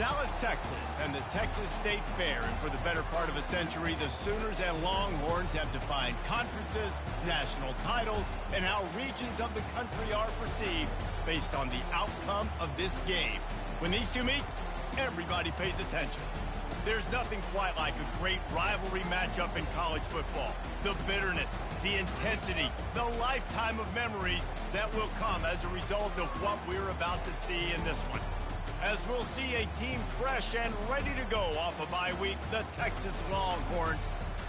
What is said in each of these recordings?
Dallas, Texas, and the Texas State Fair. And for the better part of a century, the Sooners and Longhorns have defined conferences, national titles, and how regions of the country are perceived based on the outcome of this game. When these two meet, everybody pays attention. There's nothing quite like a great rivalry matchup in college football. The bitterness, the intensity, the lifetime of memories that will come as a result of what we're about to see in this one. As we'll see a team fresh and ready to go off a bye week, the Texas Longhorns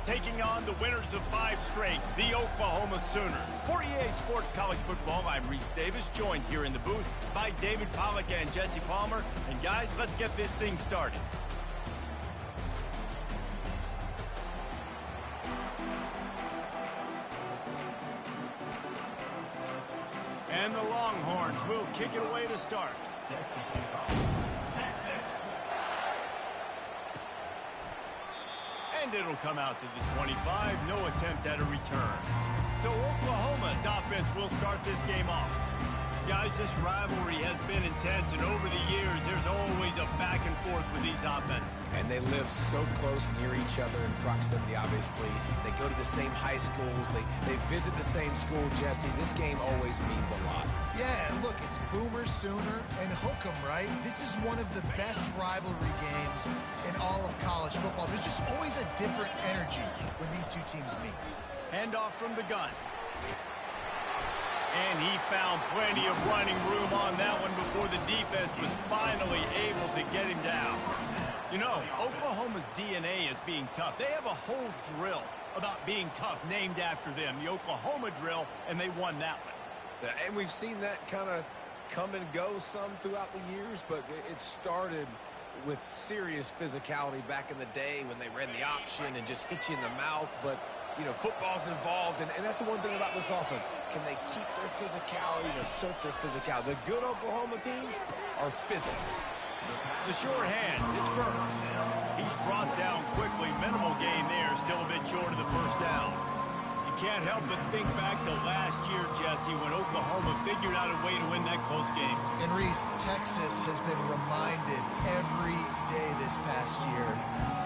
taking on the winners of 5 straight, the Oklahoma Sooners. For EA Sports College Football, I'm Reese Davis, joined here in the booth by David Pollack and Jesse Palmer. And guys, let's get this thing started. And the Longhorns will kick it away to start. And it'll come out to the 25. No attempt at a return. So Oklahoma's offense will start this game off. Guys, this rivalry has been intense, and over the years, there's always a back and forth with these offenses. And they live so close near each other in proximity, obviously. They go to the same high schools. They visit the same school, Jesse. This game always means a lot. Yeah, and look, it's Boomer, Sooner, and Hook'em, right? This is one of the best rivalry games in all of college football. There's just always a different energy when these two teams meet. Handoff from the gun. And he found plenty of running room on that one before the defense was finally able to get him down. You know, Oklahoma's DNA is being tough. They have a whole drill about being tough named after them, the Oklahoma drill, and they won that one. And we've seen that kind of come and go some throughout the years, but it started with serious physicality back in the day when they ran the option and just hit you in the mouth. But, you know, football's involved, and that's the one thing about this offense. Can they keep their physicality and assert their physicality? The good Oklahoma teams are physical. The sure hands, it's Burks. He's brought down quickly. Minimal gain there, still a bit short of the first down. You can't help but think back to last year, Jesse, when Oklahoma figured out a way to win that close game. And Reese, Texas has been reminded every day this past year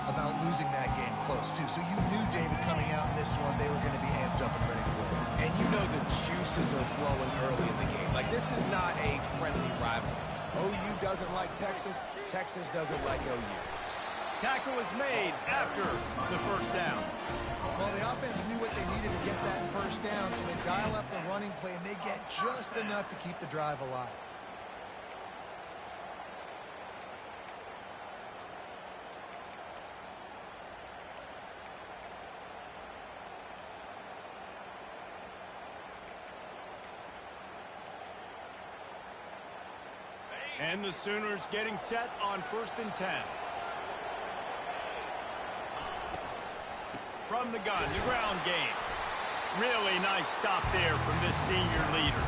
about losing that game close, too. So you knew, David, coming out in this one, they were going to be amped up and ready to win. And you know the juices are flowing early in the game. Like, this is not a friendly rivalry. OU doesn't like Texas. Texas doesn't like OU. Tackle is made after the first down. Well, the offense knew what they needed to get that first down, so they dial up the running play, and they get just enough to keep the drive alive. And the Sooners getting set on 1st and 10. From the gun, the ground game. Really nice stop there from this senior leader.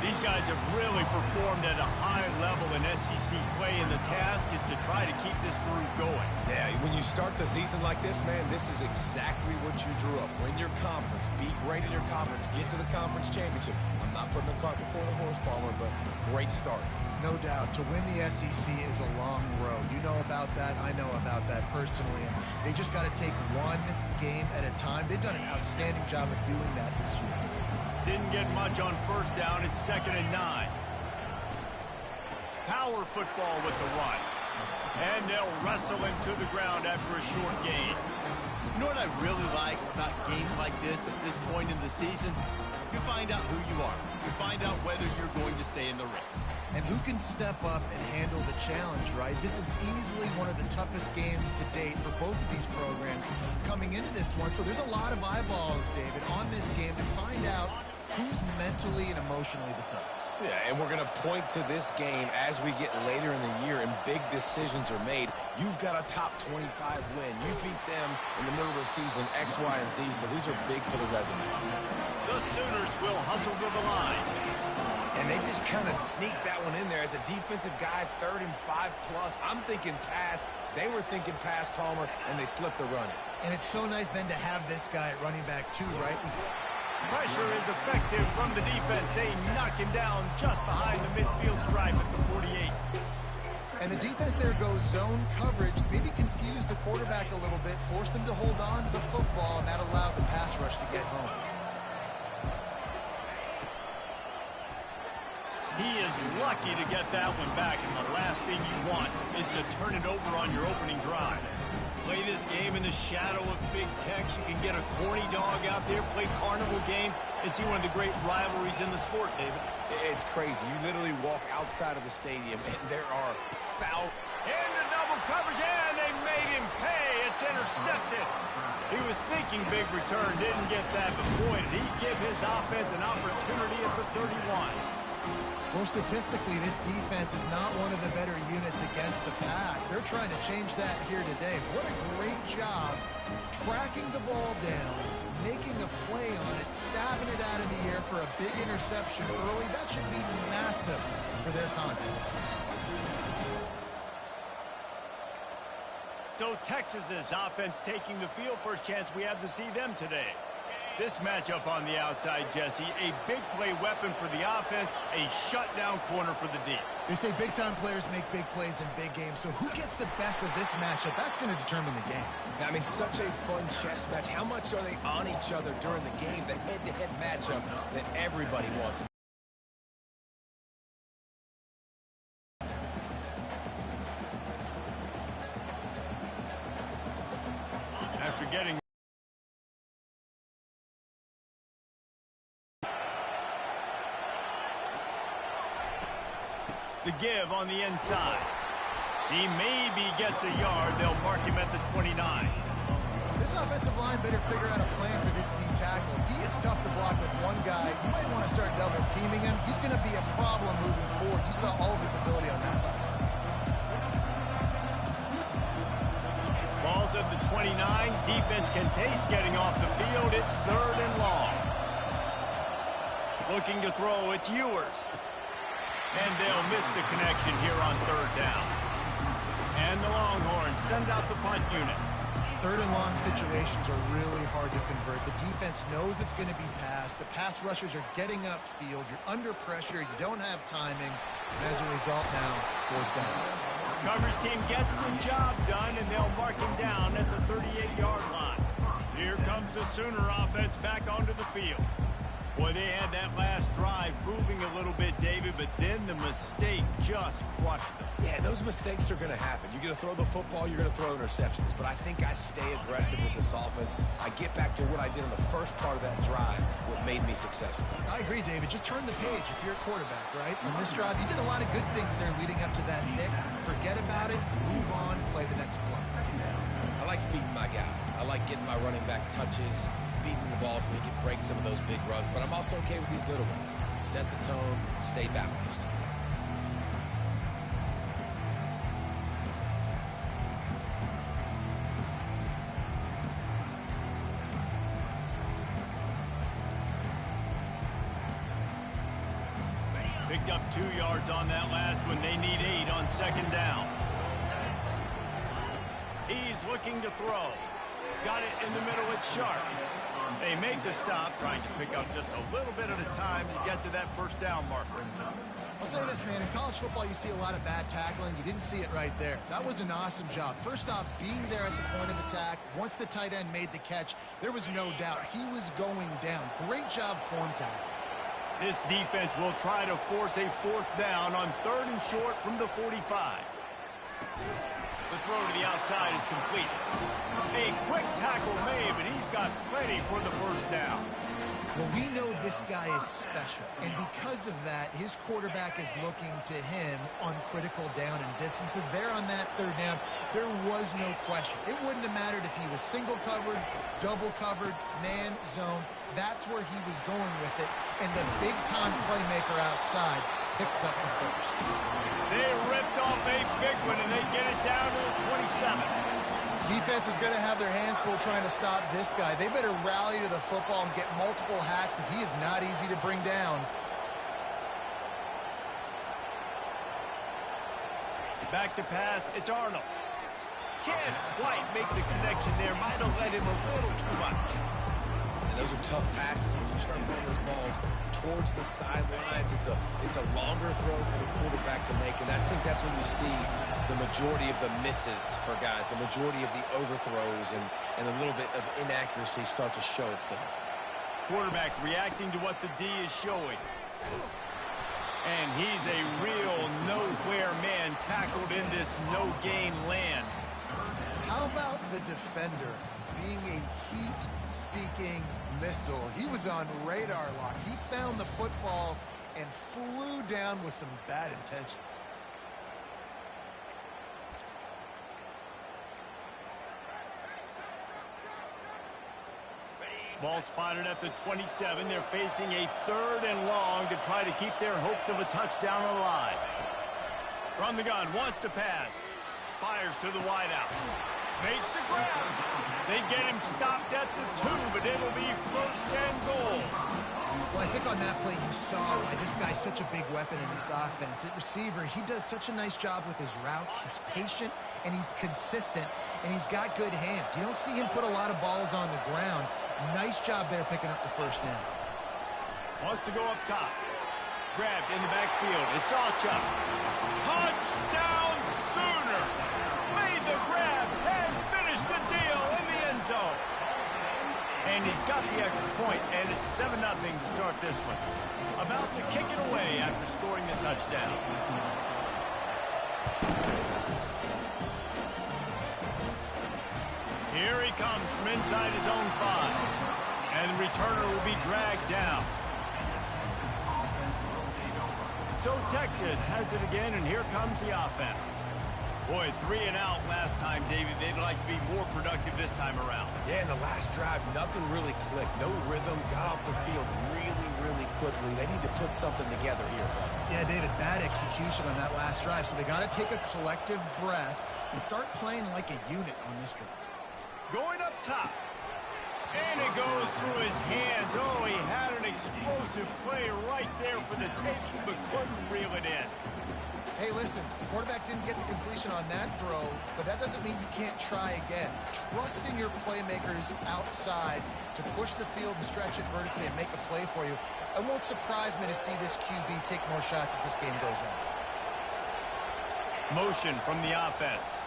These guys have really performed at a high level in SEC play, and the task is to try to keep this groove going. Yeah, when you start the season like this, man, this is exactly what you drew up. Win your conference, be great in your conference, get to the conference championship. I'm not putting the cart before the horse, Palmer, but great start. No doubt. To win the SEC is a long road. You know about that. I know about that personally. And they just got to take one game at a time. They've done an outstanding job of doing that this year. Didn't get much on first down. It's 2nd and 9. Power football with the run. And they'll wrestle him to the ground after a short gain. You know what I really like about games like this at this point in the season? You find out who you are. You find out whether you're going to stay in the race. And who can step up and handle the challenge, right? This is easily one of the toughest games to date for both of these programs coming into this one. So there's a lot of eyeballs, David, on this game to find out who's mentally and emotionally the toughest. Yeah, and we're going to point to this game as we get later in the year and big decisions are made. You've got a top 25 win. You beat them in the middle of the season, X, Y, and Z, so these are big for the resume. The Sooners will hustle to the line. And they just kind of sneaked that one in there as a defensive guy, 3rd and 5+. I'm thinking pass. They were thinking pass, Palmer, and they slipped the run in. And it's so nice then to have this guy at running back too, right? Pressure is effective from the defense. They knock him down just behind the midfield stripe at the 48. And the defense there goes zone coverage, maybe confused the quarterback a little bit, forced him to hold on to the football, and that allowed the pass rush to get home. He is lucky to get that one back, and the last thing you want is to turn it over on your opening drive. Play this game in the shadow of Big Tex. You can get a corny dog out there, play carnival games, and see one of the great rivalries in the sport, David. It's crazy. You literally walk outside of the stadium, and there are foul. Into double coverage, and they made him pay. It's intercepted. He was thinking big return, didn't get that, but boy, did he give his offense an opportunity at the 31. Well, statistically, this defense is not one of the better units against the pass. They're trying to change that here today. What a great job tracking the ball down, making a play on it, stabbing it out of the air for a big interception early. That should be massive for their confidence. So Texas's offense taking the field. First chance we have to see them today. This matchup on the outside, Jesse, a big play weapon for the offense, a shutdown corner for the D. They say big-time players make big plays in big games, so who gets the best of this matchup? That's going to determine the game. I mean, such a fun chess match. How much are they on each other during the game? The head-to-head matchup that everybody wants. After getting the give on the inside. He maybe gets a yard. They'll mark him at the 29. This offensive line better figure out a plan for this D tackle. He is tough to block with one guy. You might want to start double teaming him. He's going to be a problem moving forward. You saw all of his ability on that last one. Ball's at the 29. Defense can taste getting off the field. It's 3rd and long. Looking to throw. It's Ewers. And they'll miss the connection here on 3rd down. And the Longhorns send out the punt unit. 3rd and long situations are really hard to convert. The defense knows it's going to be passed. The pass rushers are getting upfield. You're under pressure. You don't have timing. And as a result now, 4th down. Coverage team gets the job done, and they'll mark him down at the 38-yard line. Here comes the Sooner offense back onto the field. Boy, they had that last drive moving a little bit, David, but then the mistake just crushed them. Yeah, those mistakes are going to happen. You're going to throw the football, you're going to throw interceptions. But I think I stay aggressive with this offense. I get back to what I did in the first part of that drive, what made me successful. I agree, David. Just turn the page if you're a quarterback, right? On this drive, you did a lot of good things there leading up to that pick. Forget about it, move on, play the next play. I like feeding my guy. I like getting my running back touches, feeding the ball so he can break some of those big runs. But I'm also okay with these little ones. Set the tone, stay balanced. Picked up 2 yards on that last one. They need 8 on 2nd down. He's looking to throw. Got it in the middle. It's Sharp. They make the stop, trying to pick up just a little bit at a time to get to that 1st down marker. I'll say this, man. In college football, you see a lot of bad tackling. You didn't see it right there. That was an awesome job. First off, being there at the point of attack. Once the tight end made the catch, there was no doubt he was going down. Great job form tackle. This defense will try to force a 4th down on 3rd and short from the 45. The throw to the outside is complete. A quick tackle made, but he's got plenty for the 1st down. Well, we know this guy is special, and because of that, his quarterback is looking to him on critical down and distances. There on that 3rd down, there was no question. It wouldn't have mattered if he was single covered, double covered, man, zone. That's where he was going with it, and the big-time playmaker outside picks up the 1st. They ripped off a big one, and they get it down to the 27. Defense is going to have their hands full trying to stop this guy. They better rally to the football and get multiple hats because he is not easy to bring down. Back to pass. It's Arnold. Can't quite make the connection there. Might have led him a little too much. And those are tough passes when you start throwing those balls towards the sidelines. It's a longer throw for the quarterback to make, and I think that's when you see the majority of the misses for guys, the majority of the overthrows, and a little bit of inaccuracy start to show itself. Quarterback reacting to what the D is showing. And he's a real nowhere man tackled in this no-gain land. How about the defender being a heat-seeking missile? He was on radar lock. He found the football and flew down with some bad intentions. Ball spotted at the 27. They're facing a 3rd and long to try to keep their hopes of a touchdown alive. From the gun, wants to pass. Fires to the wideout. Makes the grab. They get him stopped at the 2, but it'll be 1st and goal. Well, I think on that play you saw why this guy's such a big weapon in this offense. At receiver, he does such a nice job with his routes. He's patient, and he's consistent, and he's got good hands. You don't see him put a lot of balls on the ground. Nice job there picking up the 1st down. Wants to go up top. Grabbed in the backfield. It's Alchuk. Touchdown Sooner! Made the grab and finished the deal in the end zone. And he's got the extra point, and it's 7-0 to start this one. About to kick it away after scoring the touchdown. Here he comes from inside his own 5. And the returner will be dragged down. So Texas has it again, and here comes the offense. Boy, 3 and out last time, David. They'd like to be more productive this time around. Yeah, in the last drive, nothing really clicked. No rhythm, got off the field really, really quickly. They need to put something together here. Yeah, David, bad execution on that last drive, so they got to take a collective breath and start playing like a unit on this drive. Going up top. And it goes through his hands. Oh, he had an explosive play right there for the taking, but couldn't reel it in. Hey, listen, the quarterback didn't get the completion on that throw, but that doesn't mean you can't try again. Trust in your playmakers outside to push the field and stretch it vertically and make a play for you. It won't surprise me to see this QB take more shots as this game goes on. Motion from the offense.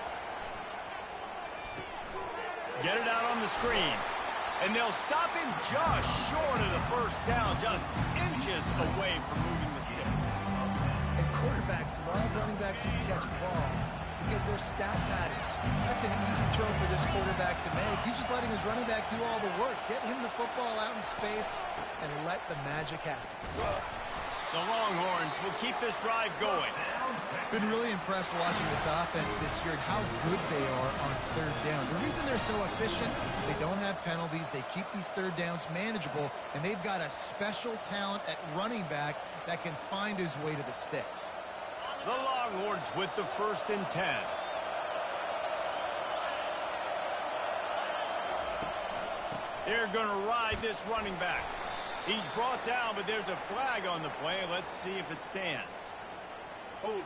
Get it out on the screen. And they'll stop him just short of the 1st down, just inches away from moving the sticks. And quarterbacks love running backs who can catch the ball because they're stat patterns. That's an easy throw for this quarterback to make. He's just letting his running back do all the work. Get him the football out in space and let the magic happen. The Longhorns will keep this drive going. Been really impressed watching this offense this year and how good they are on 3rd down. The reason they're so efficient, they don't have penalties. They keep these 3rd downs manageable, and they've got a special talent at running back that can find his way to the sticks. The Longhorns with the 1st and 10. They're going to ride this running back. He's brought down, but there's a flag on the play. Let's see if it stands. Holding,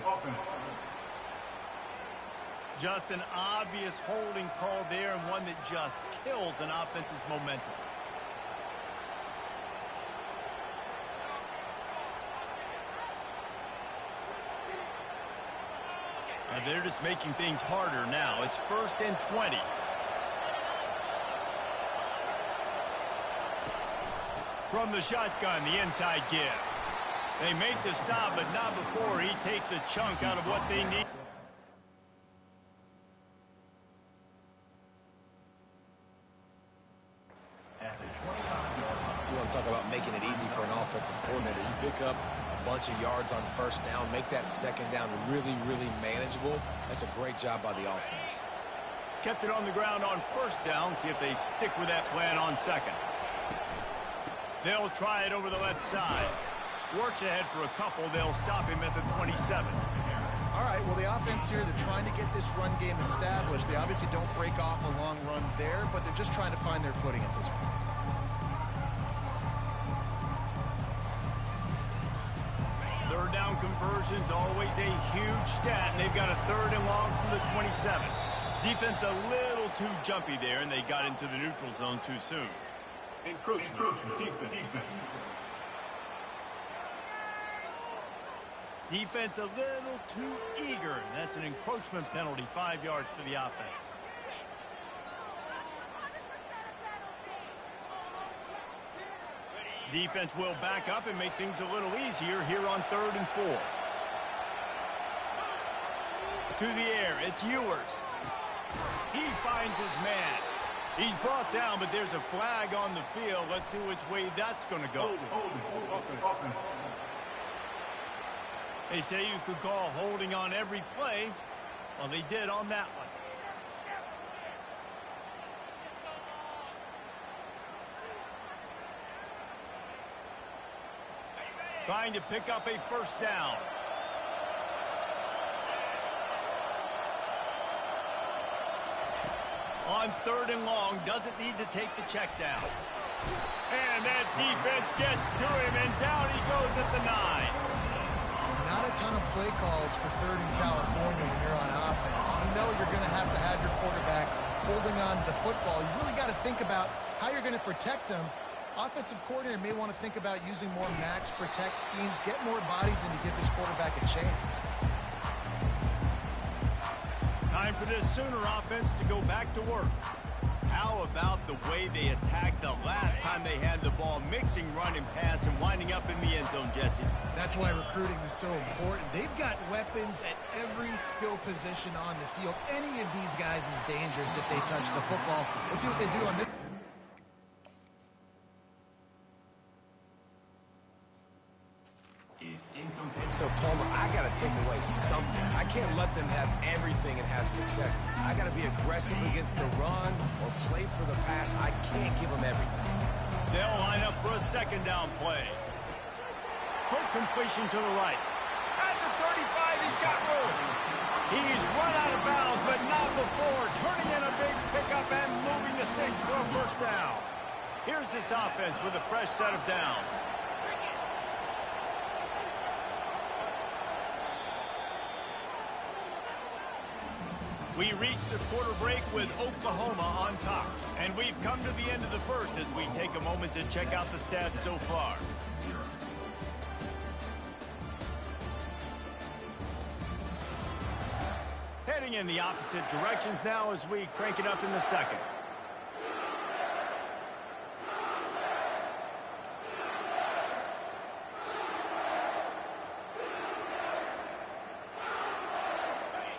offense. Just an obvious holding call there, and one that just kills an offense's momentum. Now they're just making things harder now. It's 1st and 20. From the shotgun, the inside give. They make the stop, but not before he takes a chunk out of what they need. You want to talk about making it easy for an offensive coordinator. You pick up a bunch of yards on 1st down, make that 2nd down really, really manageable. That's a great job by the offense. Kept it on the ground on 1st down. See if they stick with that plan on 2nd. They'll try it over the left side. Works ahead for a couple. They'll stop him at the 27. All right, well, the offense here, they're trying to get this run game established. They obviously don't break off a long run there, but they're just trying to find their footing at this point. Third down conversions, always a huge stat, and they've got a 3rd and long from the 27. Defense a little too jumpy there, and they got into the neutral zone too soon. Encroachment, defense. Defense a little too eager. That's an encroachment penalty, 5 yards for the offense. Defense will back up and make things a little easier here on 3rd and 4. To the air, it's Ewers. He finds his man. He's brought down, but there's a flag on the field. Let's see which way that's going to go. Offense. They say you could call holding on every play. Well, they did on that one. Trying to pick up a 1st down. On 3rd and long, doesn't need to take the check down. And that defense gets to him, and down he goes at the 9. Not a ton of play calls for 3rd in California when you're on offense. You know you're going to have your quarterback holding on to the football. You really got to think about how you're going to protect him. Offensive coordinator may want to think about using more max protect schemes, get more bodies in to give this quarterback a chance. Time for this Sooner offense to go back to work. How about the way they attacked the last time they had the ball, mixing run and pass and winding up in the end zone, Jesse? That's why recruiting is so important. They've got weapons at every skill position on the field. Any of these guys is dangerous if they touch the football. Let's see what they do on this. And so, Palmer, I got to take away something. I can't let them have everything and have success. I got to be aggressive against the run or play for the pass. I can't give them everything. They'll line up for a 2nd down play. Quick completion to the right. At the 35, he's got room. He's run out of bounds, but not before. Turning in a big pickup and moving the sticks for a 1st down. Here's this offense with a fresh set of downs. We reached the quarter break with Oklahoma on top. And we've come to the end of the 1st as we take a moment to check out the stats so far. Heading in the opposite directions now as we crank it up in the 2nd.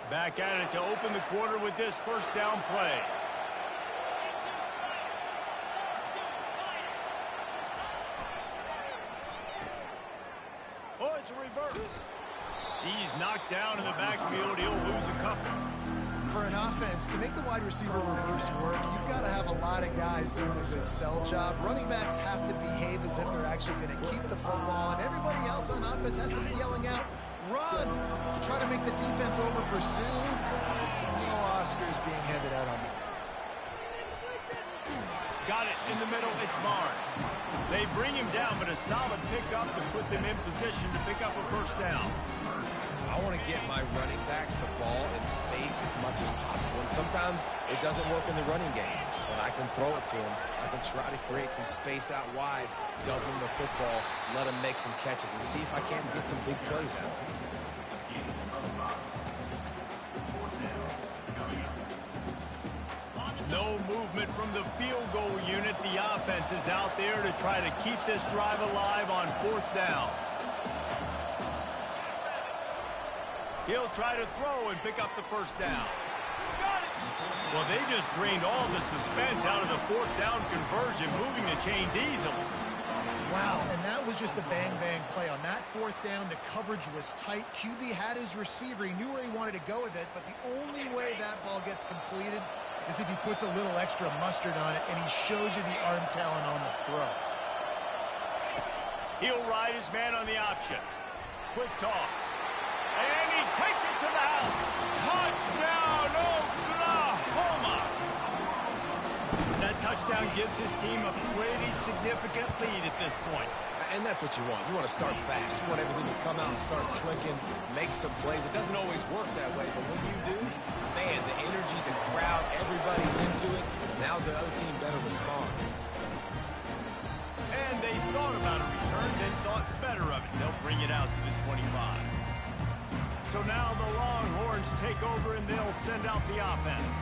Back at it to open the quarter with this 1st down play. Oh, it's a reverse. He's knocked down in the backfield. He'll lose a couple. For an offense, to make the wide receiver reverse work, you've got to have a lot of guys doing a good sell job. Running backs have to behave as if they're actually going to keep the football, and everybody else on offense has to be yelling out, run! Try to make the defense over pursue. No Oscars being handed out on me. Got it in the middle. It's Barnes. They bring him down, but a solid pickup to put them in position to pick up a 1st down. I want to get my running backs the ball in space as much as possible. And sometimes it doesn't work in the running game. But I can throw it to them. I can try to create some space out wide, dump them the football, let them make some catches, and see if I can't get some big plays out. No movement from the field goal unit. The offense is out there to try to keep this drive alive on 4th down. He'll try to throw and pick up the 1st down. Got it! Well, they just drained all the suspense out of the 4th down conversion, moving the chains easily. Wow, and that was just a bang-bang play. On that 4th down, the coverage was tight. QB had his receiver. He knew where he wanted to go with it, but the only way that ball gets completed is if he puts a little extra mustard on it, and he shows you the arm talent on the throw. He'll ride his man on the option. Quick toss. And he takes it to the house. Touchdown, Oklahoma! That touchdown gives his team a pretty significant lead at this point. And that's what you want. You want to start fast. You want everything to come out and start clicking, make some plays. It doesn't always work that way, but when you do, man, the energy, the crowd, everybody's into it. Now the other team better respond. And they thought about a return, then thought better of it. They'll bring it out to the 25. So now the Longhorns take over and they'll send out the offense.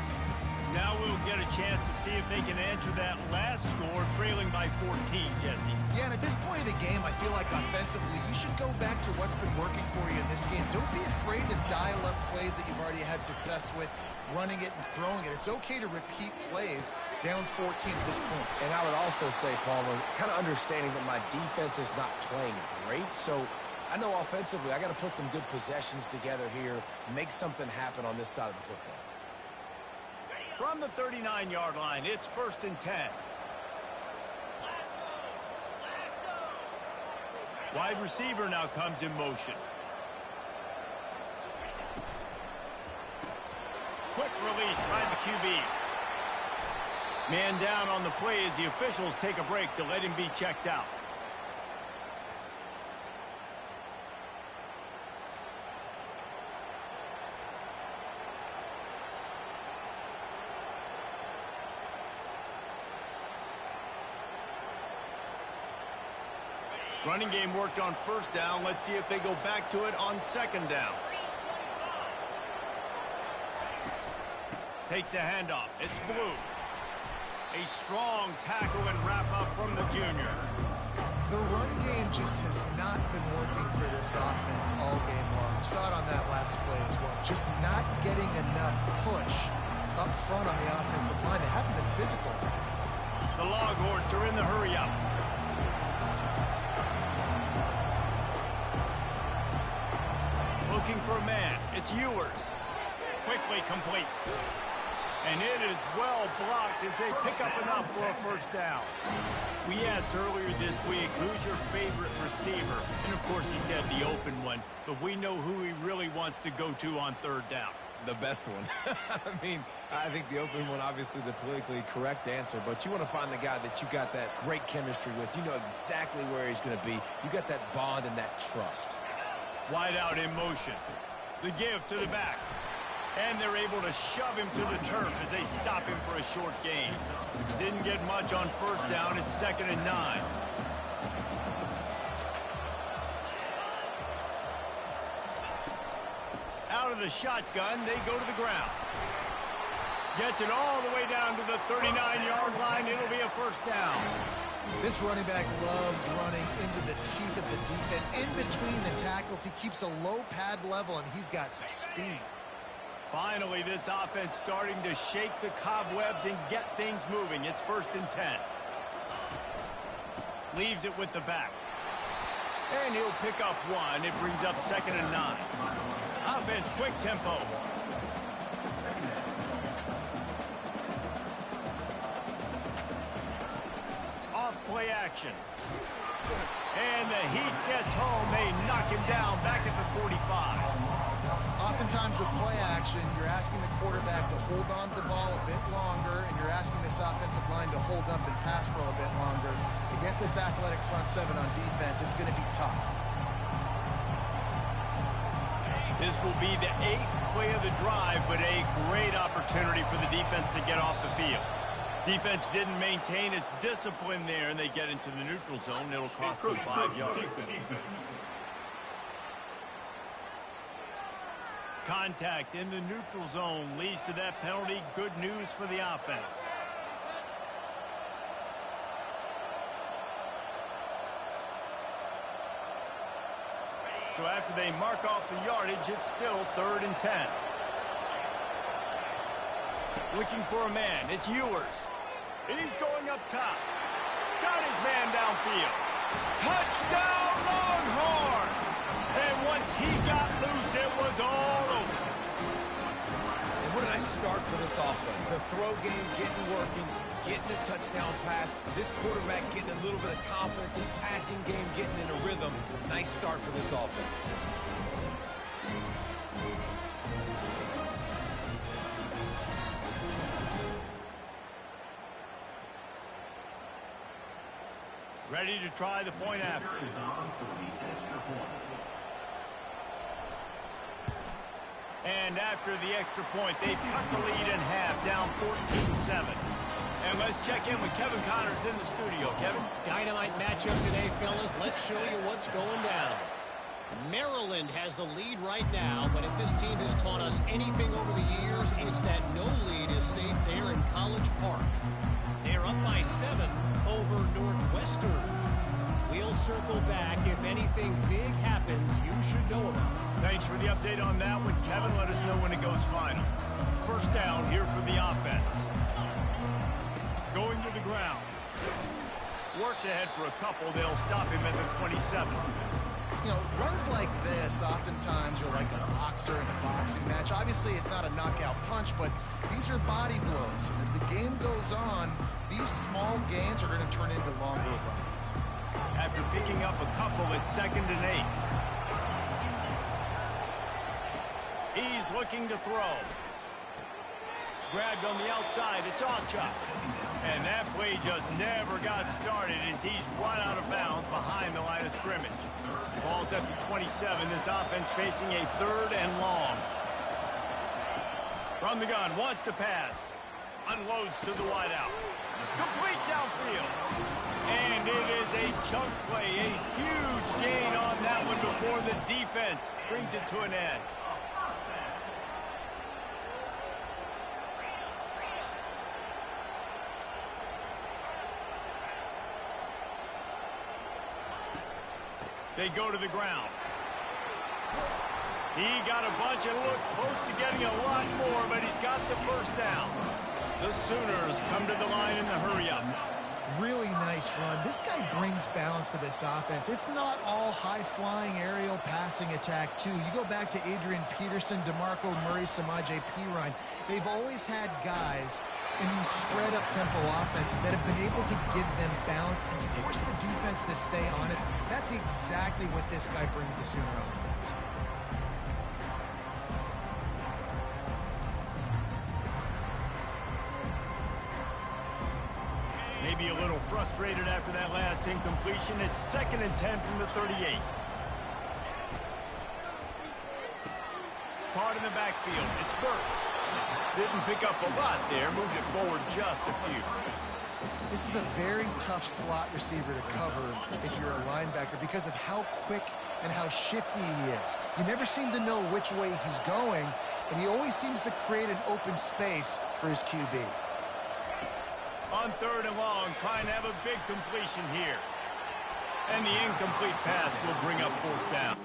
Now we'll get a chance to see if they can answer that last score, trailing by 14, Jesse. Yeah, and at this point of the game, I feel like offensively, you should go back to what's been working for you in this game. Don't be afraid to dial up plays that you've already had success with, running it and throwing it. It's okay to repeat plays down 14 at this point. And I would also say, Palmer, kind of understanding that my defense is not playing great, so I know offensively I got to put some good possessions together here, make something happen on this side of the football. From the 39-yard line, it's 1st and 10. Wide receiver now comes in motion. Quick release by the QB. Man down on the play as the officials take a break to let him be checked out. Running game worked on 1st down. Let's see if they go back to it on 2nd down. Takes a handoff. It's Blue. A strong tackle and wrap up from the junior. The run game just has not been working for this offense all game long. We saw it on that last play as well. Just not getting enough push up front on the offensive line. They haven't been physical. The Longhorns are in the hurry-up. Looking for a man. It's Ewers. Quickly complete. And it is well blocked as they pick up enough for a 1st down. We asked earlier this week, who's your favorite receiver? And of course he said the open one, but we know who he really wants to go to on 3rd down. The best one. I mean, I think the open one, obviously the politically correct answer, but you want to find the guy that you got that great chemistry with. You know exactly where he's going to be. You got that bond and that trust. Wide out in motion. The give to the back. And they're able to shove him to the turf as they stop him for a short gain. Didn't get much on 1st down. It's 2nd and 9. Out of the shotgun, they go to the ground. Gets it all the way down to the 39-yard line. It'll be a 1st down. This running back loves running into the teeth of the defense. In between the tackles, he keeps a low pad level, and he's got some speed. Finally, this offense starting to shake the cobwebs and get things moving. It's 1st and 10. Leaves it with the back. And he'll pick up 1. It brings up 2nd and 9. Offense, quick tempo. Play action. And the heat gets home. They knock him down back at the 45. Oftentimes with play action, you're asking the quarterback to hold on to the ball a bit longer, and you're asking this offensive line to hold up and pass pro a bit longer. Against this athletic front 7 on defense, it's going to be tough. This will be the 8th play of the drive, but a great opportunity for the defense to get off the field. Defense didn't maintain its discipline there, and they get into the neutral zone. It'll cost them 5 yards. Contact in the neutral zone leads to that penalty. Good news for the offense. So after they mark off the yardage, it's still 3rd and 10. Looking for a man. It's Ewers. He's going up top. Got his man downfield. Touchdown, Longhorns! And once he got loose, it was all over. And what a nice start for this offense. The throw game getting working, getting the touchdown pass. This quarterback getting a little bit of confidence. His passing game getting in a rhythm. Nice start for this offense. Ready to try the point after. And after the extra point, they've cut the lead in half, down 14-7. And let's check in with Kevin Connors in the studio. Kevin? Dynamite matchup today, fellas. Let's show you what's going down. Maryland has the lead right now, but if this team has taught us anything over the years, it's that no lead is safe there in College Park. They're up by 7 over Northwestern. We'll circle back. If anything big happens, you should know about it. Thanks for the update on that one, Kevin. Let us know when it goes final. First down here for the offense. Going to the ground. Works ahead for a couple. They'll stop him at the 27. You know, runs like this oftentimes are like a boxer in a boxing match. Obviously, it's not a knockout punch, but these are body blows. And as the game goes on, these small gains are going to turn into longer runs. After picking up a couple, it's 2nd and 8. He's looking to throw. Grabbed on the outside. It's Achuk. And that play just never got started as he's run out of bounds behind the line of scrimmage. Ball's at the 27. This offense facing a 3rd and long. From the gun, wants to pass. Unloads to the wideout. Complete downfield. And it is a chunk play. A huge gain on that one before the defense brings it to an end. They go to the ground. He got a bunch and looked close to getting a lot more, but he's got the first down. The Sooners come to the line in the hurry-up. Really nice run. This guy brings balance to this offense. It's not all high-flying aerial passing attack, too. You go back to Adrian Peterson, DeMarco Murray, Samaje Perine. They've always had guys in these spread-up tempo offenses that have been able to give them balance and force the defense to stay honest. That's exactly what this guy brings the Sooner offense. Maybe a little frustrated after that last incompletion. It's 2nd and 10 from the 38. Caught in the backfield. It's Burks. Didn't pick up a lot there. Moved it forward just a few. This is a very tough slot receiver to cover if you're a linebacker because of how quick and how shifty he is. You never seem to know which way he's going, and he always seems to create an open space for his QB. On 3rd and long, trying to have a big completion here. And the incomplete pass will bring up 4th down.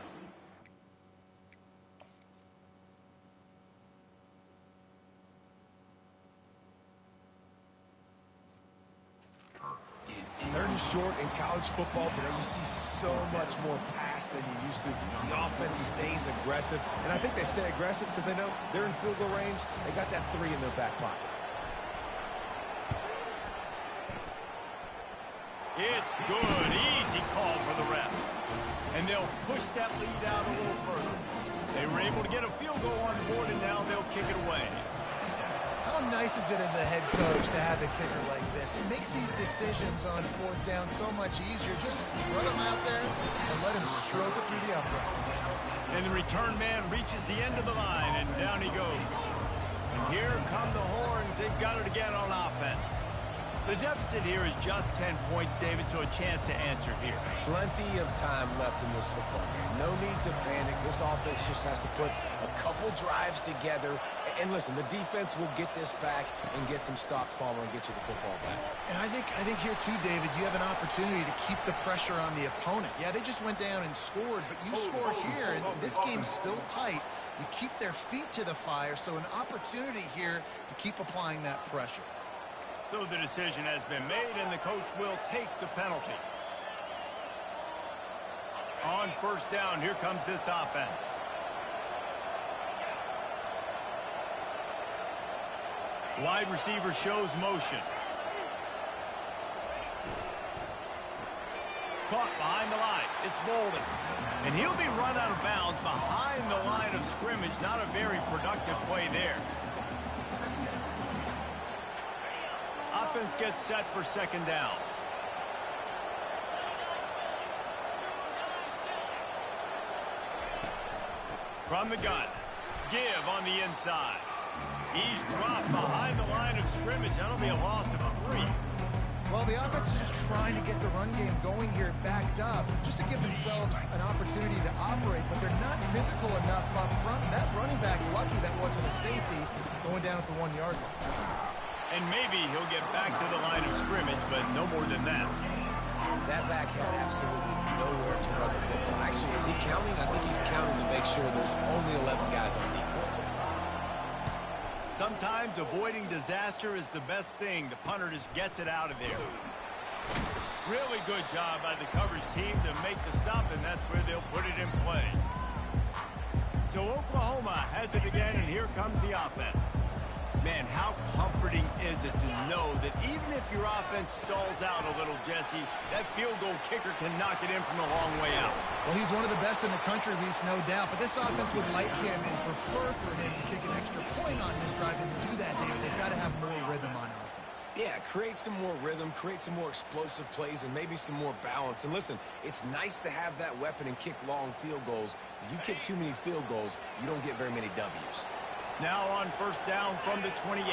Third and short in college football today. You see so much more pass than you used to. The offense stays aggressive, and I think they stay aggressive because they know they're in field goal range. They got that 3 in their back pocket. It's good. Easy call for the refs. And they'll push that lead out a little further. They were able to get a field goal on the board, and now they'll kick it away. How nice is it as a head coach to have a kicker like this? It makes these decisions on 4th down so much easier. Just strut him out there and let him stroke it through the uprights. And the return man reaches the end of the line, and down he goes. And here come the Horns. They've got it again on offense. The deficit here is just 10 points, David, so a chance to answer here. Plenty of time left in this football game. No need to panic. This offense just has to put a couple drives together. And listen, the defense will get this back and get some stops following and get you the football back. And I think here, too, David, you have an opportunity to keep the pressure on the opponent. Yeah, they just went down and scored, but you score here, and this game's still tight. You keep their feet to the fire, so an opportunity here to keep applying that pressure. So the decision has been made, and the coach will take the penalty. On 1st down, here comes this offense. Wide receiver shows motion. Caught behind the line. It's Bolden. And he'll be run out of bounds behind the line of scrimmage. Not a very productive play there. Offense gets set for 2nd down. From the gun. Give on the inside. He's dropped behind the line of scrimmage. That'll be a loss of 3. Well, the offense is just trying to get the run game going here, backed up, just to give themselves an opportunity to operate, but they're not physical enough up front. That running back, lucky that wasn't a safety, going down at the 1-yard line. And maybe he'll get back to the line of scrimmage, but no more than that. That back had absolutely nowhere to run the football. Actually, is he counting? I think he's counting to make sure there's only 11 guys on defense. Sometimes avoiding disaster is the best thing. The punter just gets it out of there. Really good job by the coverage team to make the stop, and that's where they'll put it in play. So Oklahoma has it again, and here comes the offense. Man, how comforting is it to know that even if your offense stalls out a little, Jesse, that field goal kicker can knock it in from a long way out. Well, he's one of the best in the country, Reese, no doubt. But this offense would like him and prefer for him to kick an extra point on this drive. And to do that, David, they've got to have more rhythm on offense. Yeah, create some more rhythm, create some more explosive plays, and maybe some more balance. And listen, it's nice to have that weapon and kick long field goals. If you kick too many field goals, you don't get very many W's. Now on first down from the 28.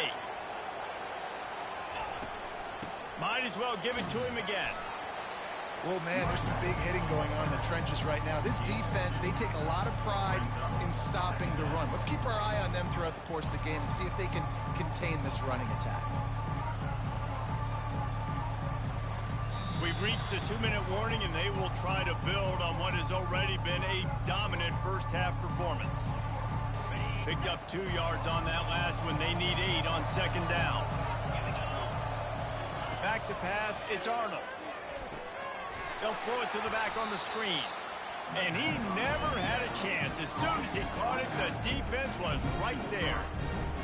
Might as well give it to him again. Well, man, there's some big hitting going on in the trenches right now. This defense, they take a lot of pride in stopping the run. Let's keep our eye on them throughout the course of the game and see if they can contain this running attack. We've reached the 2-minute warning, and they will try to build on what has already been a dominant first-half performance. Picked up 2 yards on that last when they need 8 on second down. Back to pass, it's Arnold. They'll throw it to the back on the screen. And he never had a chance. As soon as he caught it, the defense was right there.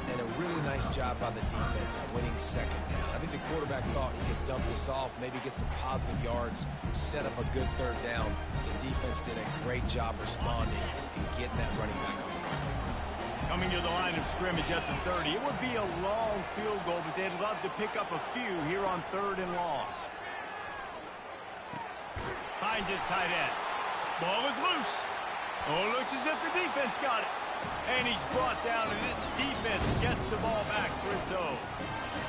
And a really nice job by the defense winning second down. I think the quarterback thought he could dump this off, maybe get some positive yards, set up a good third down. The defense did a great job responding and getting that running back on the ground. Coming to the line of scrimmage at the 30. It would be a long field goal, but they'd love to pick up a few here on 3rd and long. Finds his tight end. Ball is loose. Oh, looks as if the defense got it. And he's brought down, and this defense gets the ball back for its own.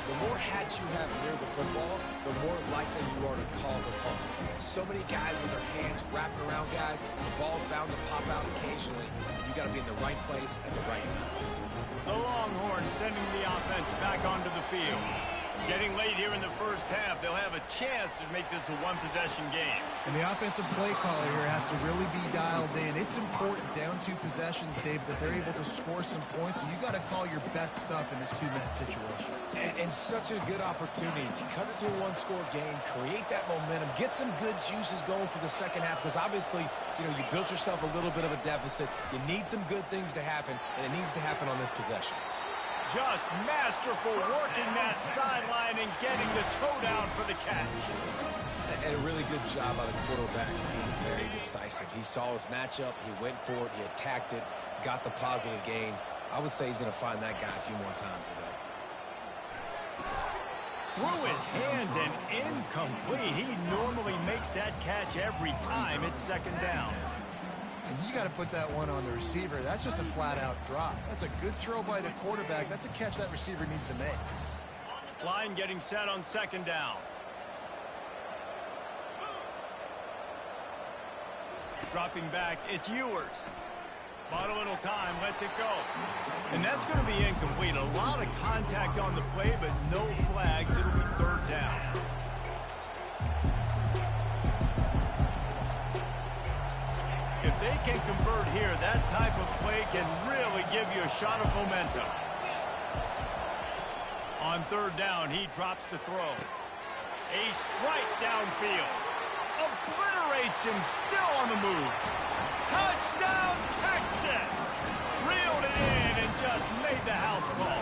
The more hats you have near the football, the more likely you are to cause a fumble. So many guys with their hands wrapping around guys, the ball's bound to pop out occasionally. You got to be in the right place at the right time. The Longhorns sending the offense back onto the field. Getting late here in the first half, they'll have a chance to make this a one-possession game. And the offensive play caller here has to really be dialed in. It's important down 2 possessions, Dave, that they're able to score some points. So you got to call your best stuff in this 2-minute situation. And such a good opportunity to cut it to a 1-score game, create that momentum, get some good juices going for the second half, because obviously, you built yourself a little bit of a deficit. You need some good things to happen, and it needs to happen on this possession. Just masterful working that sideline and getting the toe down for the catch. And a really good job by the quarterback being very decisive. He saw his matchup, he went for it, he attacked it, got the positive gain. I would say he's going to find that guy a few more times today. Through his hands and incomplete. He normally makes that catch every time it's second down. And you got to put that one on the receiver. That's just a flat-out drop. That's a good throw by the quarterback. That's a catch that receiver needs to make. Line getting set on second down. Dropping back, it's Ewers. Bought a little time, lets it go. And that's going to be incomplete. A lot of contact on the play, but no flags. It'll be third down. If they can convert here, that type of play can really give you a shot of momentum. On third down, he drops to throw. A strike downfield. Obliterates him, still on the move. Touchdown, Texas! Reeled it in and just made the house call.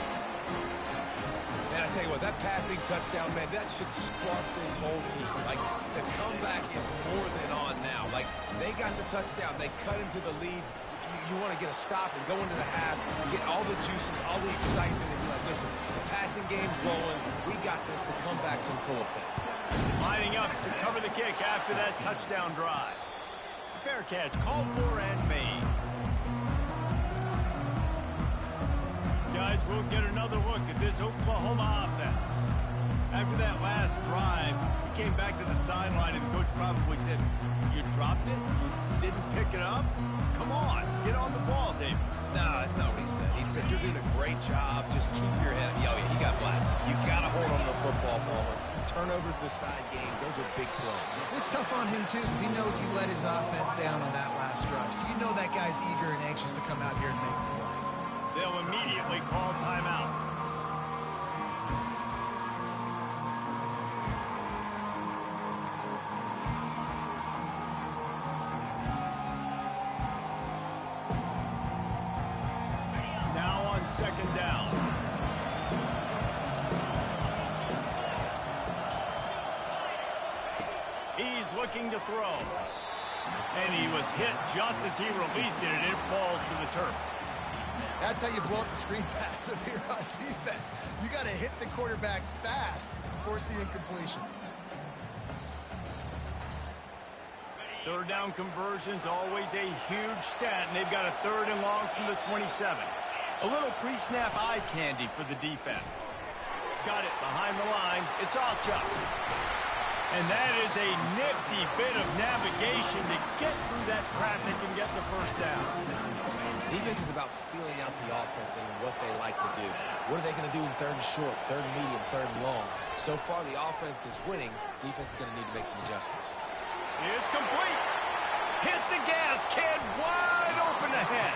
Man, I tell you what, that passing touchdown, man, that should spark this whole team. Like, the comeback is more than on now. Like, they got the touchdown. They cut into the lead. You want to get a stop and go into the half, get all the juices, all the excitement, and be like, listen, the passing game's rolling. We got this. The comeback's in full effect. Lining up to cover the kick after that touchdown drive. Fair catch, called for and made. Guys, we'll get another look at this Oklahoma offense. After that last drive, he came back to the sideline, and the coach probably said, you dropped it? You didn't pick it up? Come on, get on the ball, David. No, that's not what he said. He said, you're doing a great job. Just keep your head. Oh, yeah, he got blasted. You got to hold on to the football, Palmer. Turnovers decide games. Those are big plays. It's tough on him, too, because he knows he let his offense down on that last drive. So you know that guy's eager and anxious to come out here and make a play. They'll immediately call timeout. Now on second down. He's looking to throw. And he was hit just as he released it, and it falls to the turf. That's how you blow up the screen pass up here on defense. You got to hit the quarterback fast and force the incompletion. Third down conversions, always a huge stat, and they've got a 3rd and long from the 27. A little pre-snap eye candy for the defense. Got it behind the line. It's off Chuck. And that is a nifty bit of navigation to get through that traffic and get the first down. Defense is about feeling out the offense and what they like to do. What are they going to do in 3rd and short, 3rd and medium, 3rd and long? So far, the offense is winning. Defense is going to need to make some adjustments. It's complete. Hit the gas, kid. Wide open ahead.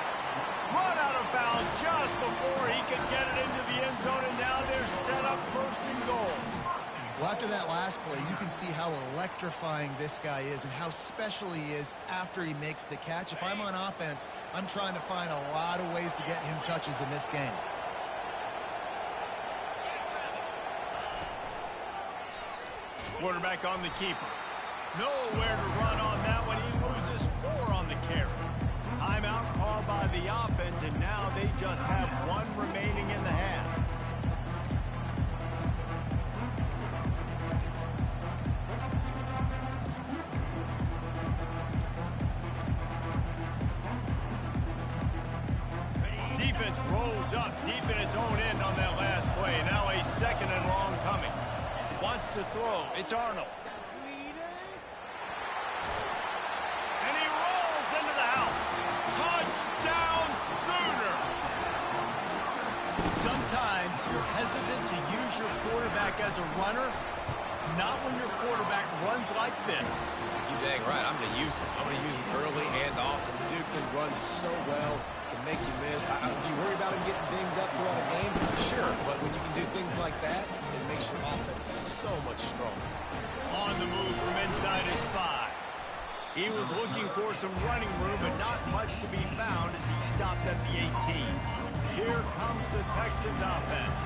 Run out of bounds just before he could get it into the end zone, and now they're set up 1st and goal. Well, after that last play, you can see how electrifying this guy is and how special he is after he makes the catch. If I'm on offense, I'm trying to find a lot of ways to get him touches in this game. Quarterback on the keeper. Nowhere to run on that one. He loses 4 on the carry. Timeout called by the offense, and now they just have 1 remaining in the half. Defense rolls up deep in its own end on that last play. Now a 2nd and long coming. Wants to throw. It's Arnold. And he rolls into the house. Touchdown Sooner. Sometimes you're hesitant to use your quarterback as a runner. Not when your quarterback runs like this. You're dang right. I'm going to use him. I'm going to use him early and often. The dude can run so well, can make you miss. Do you worry about him getting dinged up throughout a game? Sure, but when you can do things like that, it makes your offense so much stronger. On the move from inside his 5. He was looking for some running room, but not much to be found as he stopped at the 18. Here comes the Texas offense.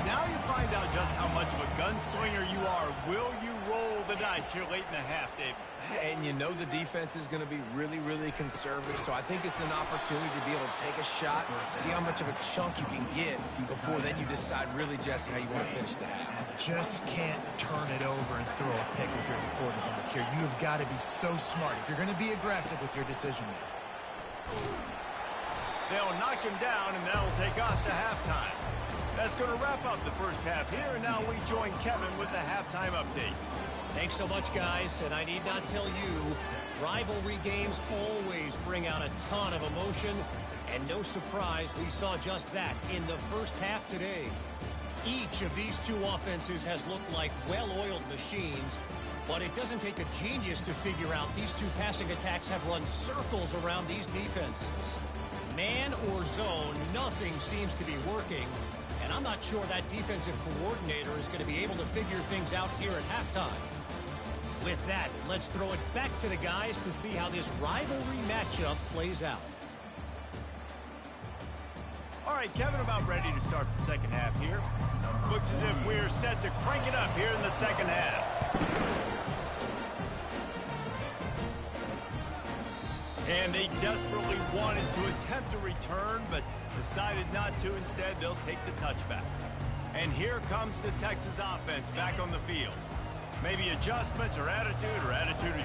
Now you find out just how much of a gunslinger you are. Will you roll the dice here late in the half, Dave? And you know the defense is going to be really, really conservative, so I think it's an opportunity to be able to take a shot, see how much of a chunk you can get before then you decide really, Jesse, how you want to finish the half. Just can't turn it over and throw a pick if you're the quarterback here. You have got to be so smart if you're going to be aggressive with your decision making. They'll knock him down, and that'll take us to halftime. That's going to wrap up the first half here, and now we join Kevin with the halftime update. Thanks so much, guys, and I need not tell you, rivalry games always bring out a ton of emotion, and no surprise, we saw just that in the first half today. Each of these 2 offenses has looked like well-oiled machines, but it doesn't take a genius to figure out these 2 passing attacks have run circles around these defenses. Man or zone, nothing seems to be working, and I'm not sure that defensive coordinator is going to be able to figure things out here at halftime. With that, let's throw it back to the guys to see how this rivalry matchup plays out. All right, Kevin, about ready to start the second half here. Looks as if we're set to crank it up here in the second half. And they desperately wanted to attempt a return, but decided not to. Instead, they'll take the touchback. And here comes the Texas offense back on the field. Maybe adjustments or attitude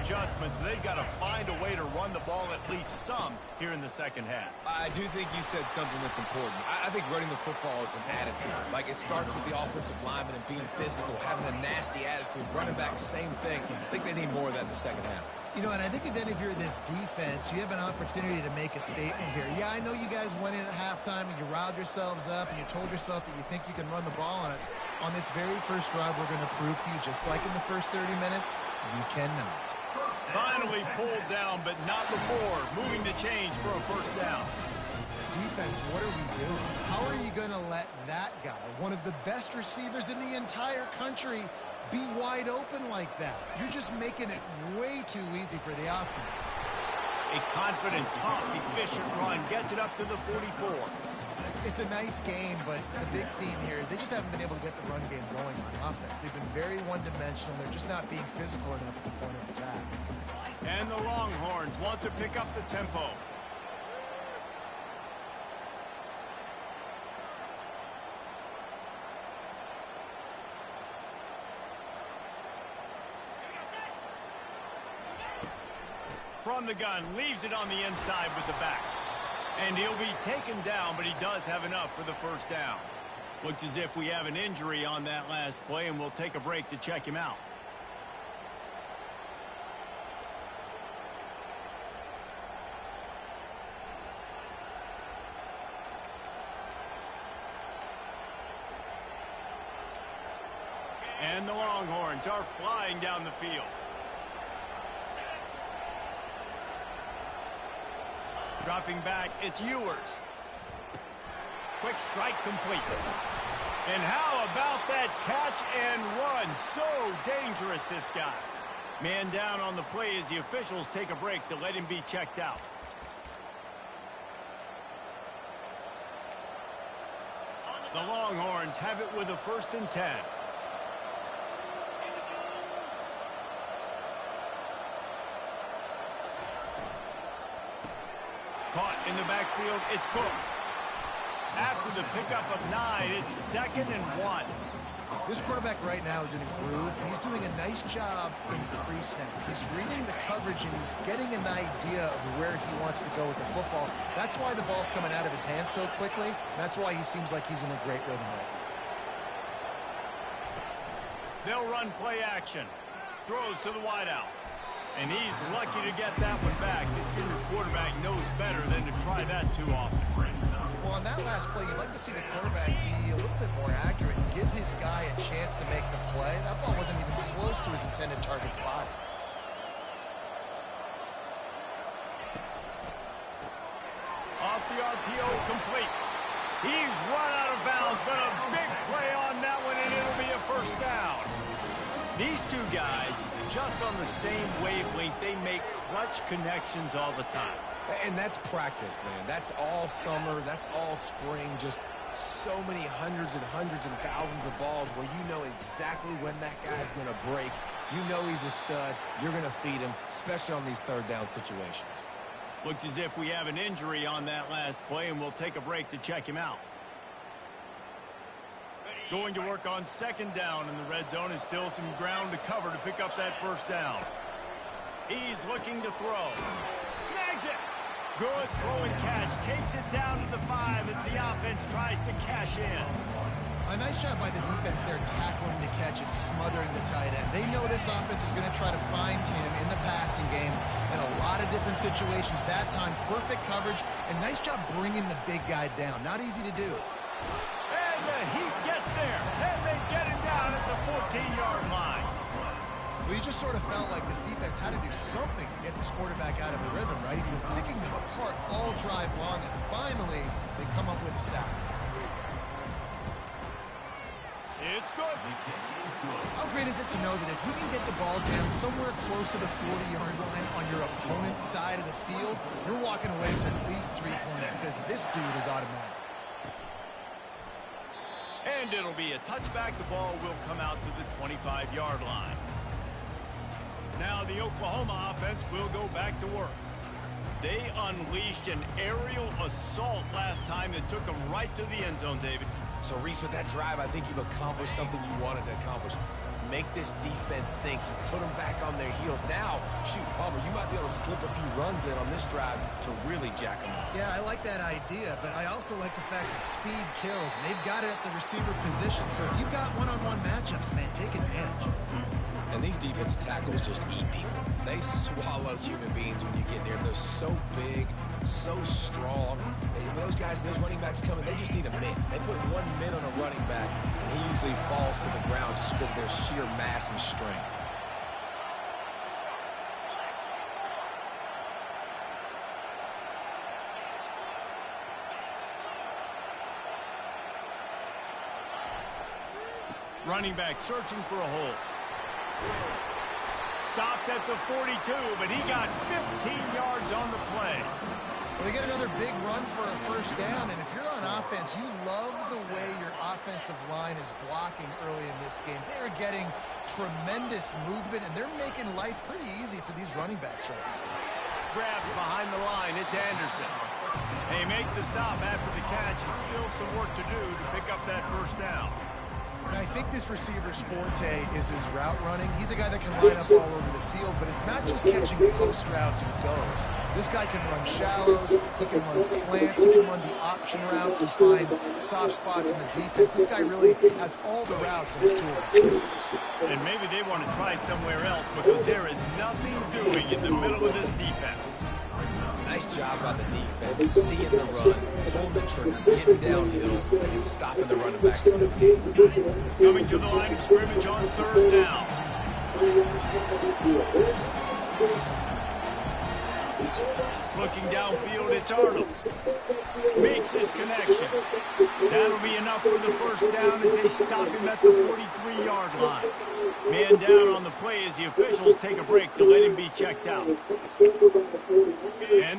adjustments, but they've got to find a way to run the ball at least some here in the second half. I do think you said something that's important. I think running the football is an attitude. Like, it starts with the offensive lineman and being physical, having a nasty attitude. Running back, same thing. I think they need more of that in the second half. You know, and I think if any of you are this defense, you have an opportunity to make a statement here. Yeah, I know you guys went in at halftime and you riled yourselves up and you told yourself that you think you can run the ball on us. On this very first drive, we're going to prove to you, just like in the first 30 minutes, you cannot. Finally pulled down, but not before. Moving the chains for a first down. Defense, what are we doing? How are you going to let that guy, one of the best receivers in the entire country, be wide open like that? You're just making it way too easy for the offense. A confident, tough, efficient run gets it up to the 44. It's a nice game, but the big theme here is they just haven't been able to get the run game going on offense. They've been very one-dimensional. They're just not being physical enough at the point of attack. And the Longhorns want to pick up the tempo. From the gun, leaves it on the inside with the back. And he'll be taken down, but he does have enough for the first down. Looks as if we have an injury on that last play, and we'll take a break to check him out. And the Longhorns are flying down the field. Dropping back, it's Ewers. Quick strike complete. And how about that catch and run? So dangerous, this guy. Man down on the play as the officials take a break to let him be checked out. The Longhorns have it with a 1st and 10. Caught in the backfield, it's Cook. After the pickup of 9, it's 2nd and 1. This quarterback right now is in a groove, and he's doing a nice job in the pre-snap. He's reading the coverage, and he's getting an idea of where he wants to go with the football. That's why the ball's coming out of his hands so quickly, and that's why he seems like he's in a great rhythm right now. They'll run play action. Throws to the wideout. And he's lucky to get that one back. This junior quarterback knows better than to try that too often. Well, on that last play, you'd like to see the quarterback be a little bit more accurate and give his guy a chance to make the play. That ball wasn't even close to his intended target's body. Off the RPO, complete. He's run out of bounds, but a big play on that one, and it'll be a first down. These two guys, just on the same wavelength, they make clutch connections all the time. And that's practice, man. That's all summer. That's all spring. Just so many hundreds and thousands of balls where you know exactly when that guy's going to break. You know he's a stud. You're going to feed him, especially on these 3rd down situations. Looks as if we have an injury on that last play, and we'll take a break to check him out. Going to work on 2nd down in the red zone, and still some ground to cover to pick up that first down. He's looking to throw. Snags it. Good throw and catch. Takes it down to the 5 as the offense tries to cash in. A nice job by the defense there tackling the catch and smothering the tight end. They know this offense is going to try to find him in the passing game in a lot of different situations. That time, perfect coverage, and nice job bringing the big guy down. Not easy to do. And the Heat gets there, and they get him down at the 14-yard line. Well, you just sort of felt like this defense had to do something to get this quarterback out of a rhythm, right? He's been picking them apart all drive long, and finally, they come up with a sack. It's good. How great is it to know that if you can get the ball down somewhere close to the 40-yard line on your opponent's side of the field, you're walking away with at least 3 points because this dude is automatic. And it'll be a touchback. The ball will come out to the 25-yard line. Now the Oklahoma offense will go back to work. They unleashed an aerial assault last time that took them right to the end zone, David. So, Reese, with that drive, I think you've accomplished something you wanted to accomplish. make this defense think. You put them back on their heels. Now, shoot, Palmer, you might be able to slip a few runs in on this drive to really jack them up. Yeah, I like that idea, but I also like the fact that speed kills, and they've got it at the receiver position. So if you got one-on-one matchups, man, take advantage. And these defensive tackles just eat people. They swallow human beings when you get near them. They're so big, so strong. And those guys, those running backs coming, they just need a mitt. They put 1 mitt on a running back, and he usually falls to the ground just because of their sheer mass and strength. Running back searching for a hole. Stopped at the 42, but he got 15 yards on the play. Well, they get another big run for a first down, and if you're on offense, you love the way your offensive line is blocking early in this game. They are getting tremendous movement, and they're making life pretty easy for these running backs right now. Grabs behind the line. It's Anderson. They make the stop after the catch, and still some work to do to pick up that first down. And I think this receiver's forte is his route running. He's a guy that can line up all over the field, but it's not just catching post routes and goes. This guy can run shallows, he can run slants, he can run the option routes and find soft spots in the defense. This guy really has all the routes in his toolbox. And maybe they want to try somewhere else because there is nothing doing in the middle of this defense. Nice job by the defense, seeing the run, pulling the trigger, getting downhill, and stopping the running back from the field. Coming to the line of scrimmage on third down. Looking downfield, it's Arnold. Makes his connection. That'll be enough for the first down as they stop him at the 43-yard line. Man down on the play as the officials take a break to let him be checked out. And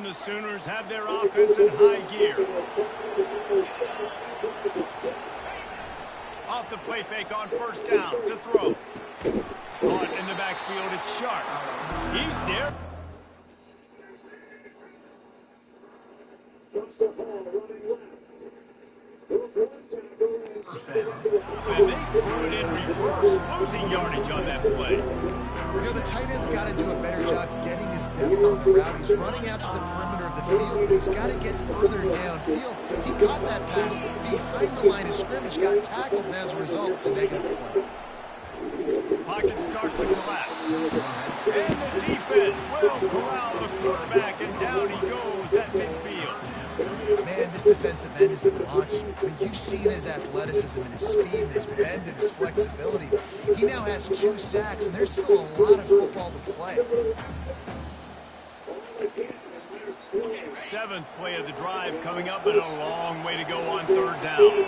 the Sooners have their offense in high gear. Off the play fake on first down to throw. Caught in the backfield, it's Sharp. He's there. And they threw it in reverse, losing yardage on that play. You know, the tight end's got to do a better job getting his depth on the route. He's running out to the perimeter of the field, but he's got to get further downfield. He caught that pass behind the line of scrimmage, got tackled, and as a result, it's a negative play. Pocket starts to collapse. And the defense will corral the quarterback, and down he goes at midfield. Man, this defensive end is a monster. I mean, you've seen his athleticism and his speed and his bend and his flexibility. He now has 2 sacks, and there's still a lot of football to play. 7th play of the drive coming up, but a long way to go on third down.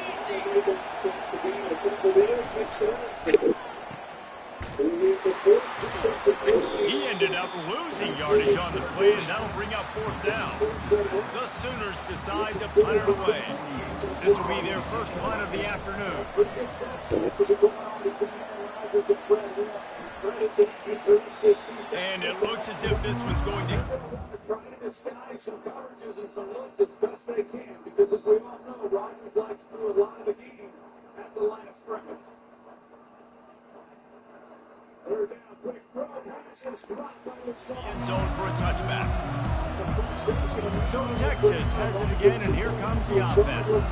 He ended up losing yardage on the play, and that'll bring up 4th down. The Sooners decide to punt it away. This will be their first punt of the afternoon. And it looks as if this one's going to... Some coverages and some looks as best they can, because as we all know, Rodgers likes to do a lot of the game at the line of scrimmage. Third down, quick throw, end zone for a touchback. So Texas has it again, and here comes the offense.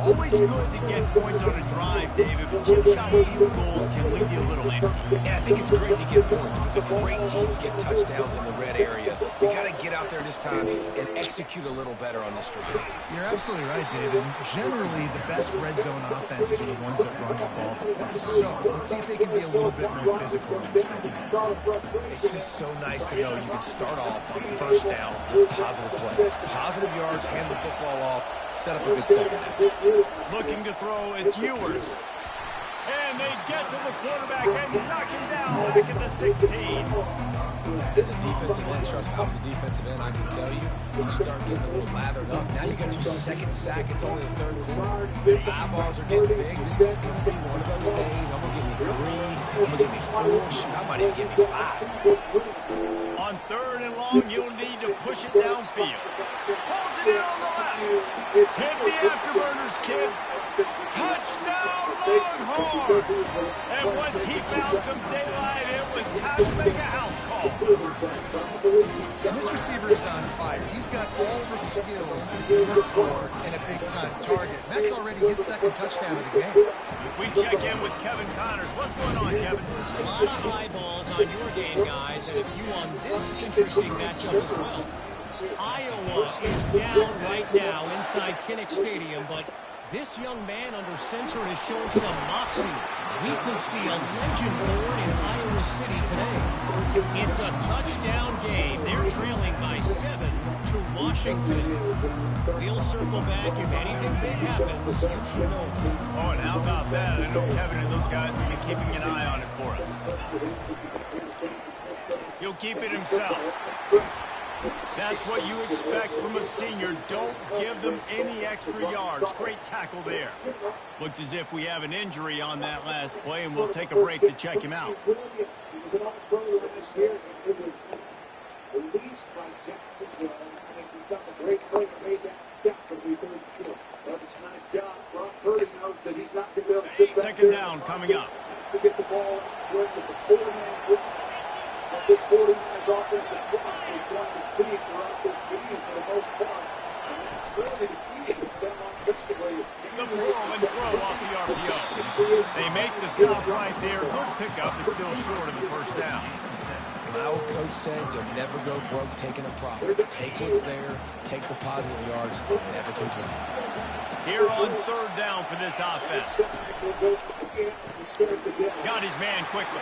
Always good to get points on a drive, David, but chip shot field goals can leave you a little empty. Yeah, I think it's great to get points, but the great teams get touchdowns in the red area. You got to get out there this time and execute a little better on this drive. You're absolutely right, David. Generally, the best red zone offenses are the ones that run the ball the best. So let's see if they can be a little bit more physical in this drive. It's just so nice to know you can start off on first down with positive plays. Positive yards, hand the football off, set up a good second down. Looking to throw, it's Ewers. And they get to the quarterback and knock him down back at the 16. As a defensive end, trust me, I was a defensive end, I can tell you, you start getting a little lathered up. Now you got your second sack, it's only the third quarter. The eyeballs are getting big. This is going to be one of those days. I'm going to give me 3, I'm going to give me 4, shoot, I might even give me 5. On third and long, you'll need to push it downfield. Holds it in on the left. Hit the afterburners, kid. Touchdown, Longhorns! And once he found some daylight, it was time to make a house call. And this receiver is on fire. He's got all the skills that you look for in a big-time target. And that's already his second touchdown of the game. We check in with Kevin Connors. What's going on, Kevin? A lot of eyeballs on your game, guys, and a few on this interesting matchup as well. Iowa is down right now inside Kinnick Stadium, but this young man under center has shown some moxie. We could see a legend born in Iowa City today. It's a touchdown game. They're trailing by 7 to Washington. We'll circle back if anything big happens. You should know. Oh, and how about that? I know Kevin and those guys have been keeping an eye on it for us. He'll keep it himself. That's what you expect from a senior. Don't give them any extra yards. Great tackle there. Looks as if we have an injury on that last play, and we'll take a break to check him out. Second down coming up. This 49ers offensive line is going to see throughout this game for the most part. And that's really the key to them offensively. The whirl and throw off the RPO. They make the stop right there. Good pickup, but still short of the first down. My old coach said you'll never go broke taking a profit. Take what's there, take the positive yards, and never complain. Here on third down for this offense. Got his man quickly.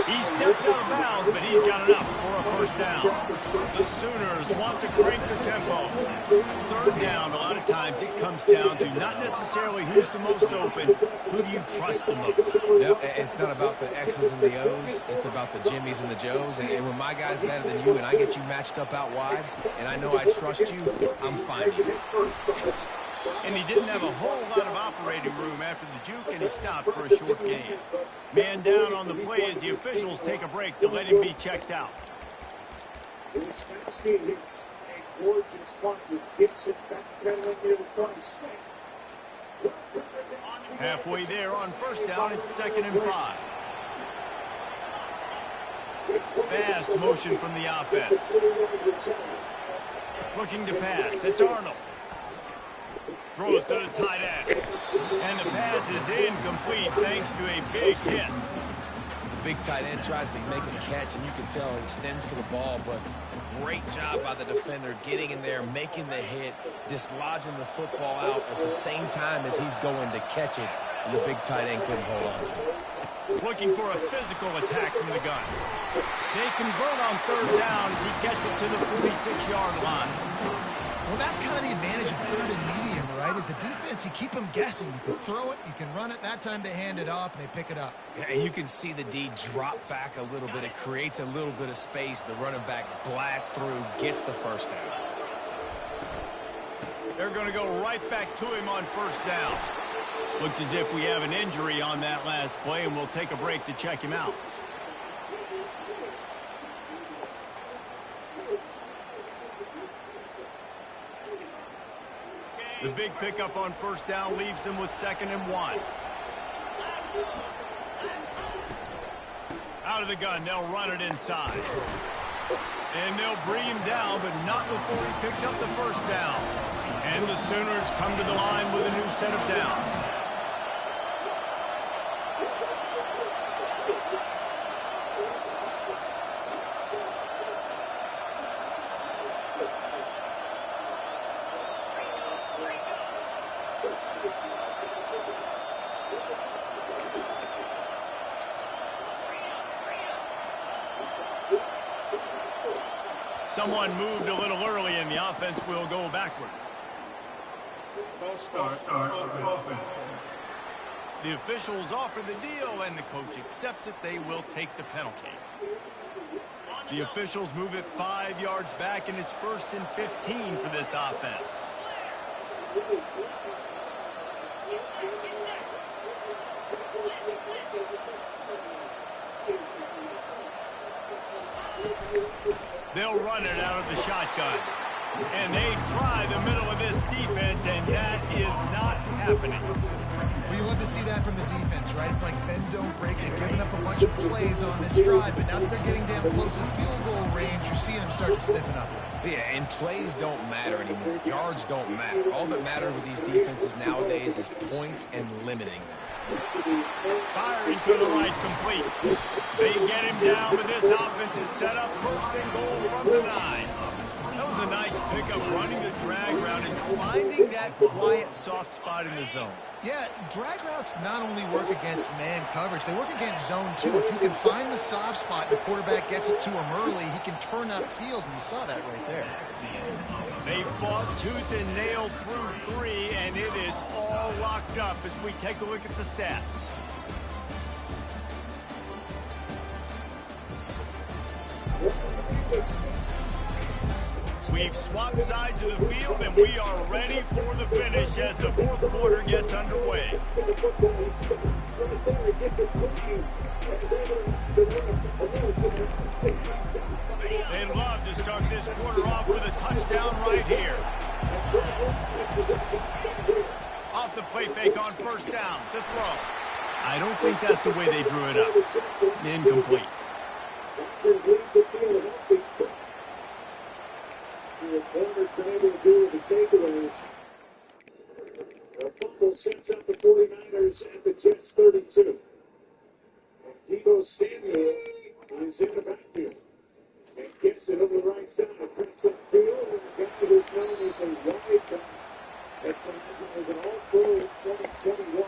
He steps out of bounds, but he's got enough for a first down. The Sooners want to crank the tempo. Third down, a lot of times it comes down to not necessarily who's the most open, who do you trust the most. Yep, it's not about the X's and the O's. It's about the Jimmys and the Joes. And when my guy's better than you and I get you matched up out wide, and I know I trust you, I'm fine. And he didn't have a whole lot of operating room after the juke, and he stopped for a short gain. Man down on the play as the officials take a break to let him be checked out. Hits a gorgeous punt with Gibson backpedaling near the 26. Halfway there on first down, it's 2nd and 5. Fast motion from the offense. Looking to pass. It's Arnold. Throws to the tight end. And the pass is incomplete thanks to a big hit. The big tight end tries to make a catch, and you can tell he extends for the ball, but great job by the defender getting in there, making the hit, dislodging the football out at the same time as he's going to catch it, and the big tight end couldn't hold on to it. Looking for a physical attack from the gun. They convert on third down as he gets it to the 46-yard line. Well, that's kind of the advantage of third and medium, right? Is the defense, you keep them guessing. You can throw it, you can run it. That time they hand it off, and they pick it up. And you can see the D drop back a little bit. It creates a little bit of space. The running back blasts through, gets the first down. They're going to go right back to him on first down. Looks as if we have an injury on that last play, and we'll take a break to check him out. The big pickup on first down leaves them with 2nd and 1. Out of the gun, they'll run it inside. And they'll bring him down, but not before he picks up the first down. And the Sooners come to the line with a new set of downs. Someone moved a little early, and the offense will go backward. False start. Offense. The officials offer the deal, and the coach accepts it. They will take the penalty. The officials move it 5 yards back, and it's 1st and 15 for this offense. They'll run it out of the shotgun. And they try the middle of this defense, and that is not happening. Well, you love to see that from the defense, right? It's like bend, don't break. They've given up a bunch of plays on this drive, but now that they're getting down close to field goal range, you're seeing them start to stiffen up. Yeah, and plays don't matter anymore. Yards don't matter. All that matters with these defenses nowadays is points and limiting them. Firing to the right, complete. They get him down, but this offense is set up first and goal from the 9. That was a nice pickup, running the drag route and finding that quiet, soft spot in the zone. Yeah, drag routes not only work against man coverage, they work against zone too. If you can find the soft spot, the quarterback gets it to him early, he can turn upfield, and you saw that right there. They fought tooth and nail through 3, and it is all locked up as we take a look at the stats. We've swapped sides of the field, and we are ready for the finish as the fourth quarter gets underway. They'd love to start this quarter off with a touchdown right here. Off the play fake on first down, the throw. I don't think that's the way they drew it up. Incomplete. The corner's been able to do with the takeaways. The fumble sets up the 49ers at the Jets 32. And Deebo Samuel is in the backfield. And gets it over the right side. Cuts upfield. And the guy who's known as a wide back. That time was an all-pro in 2021.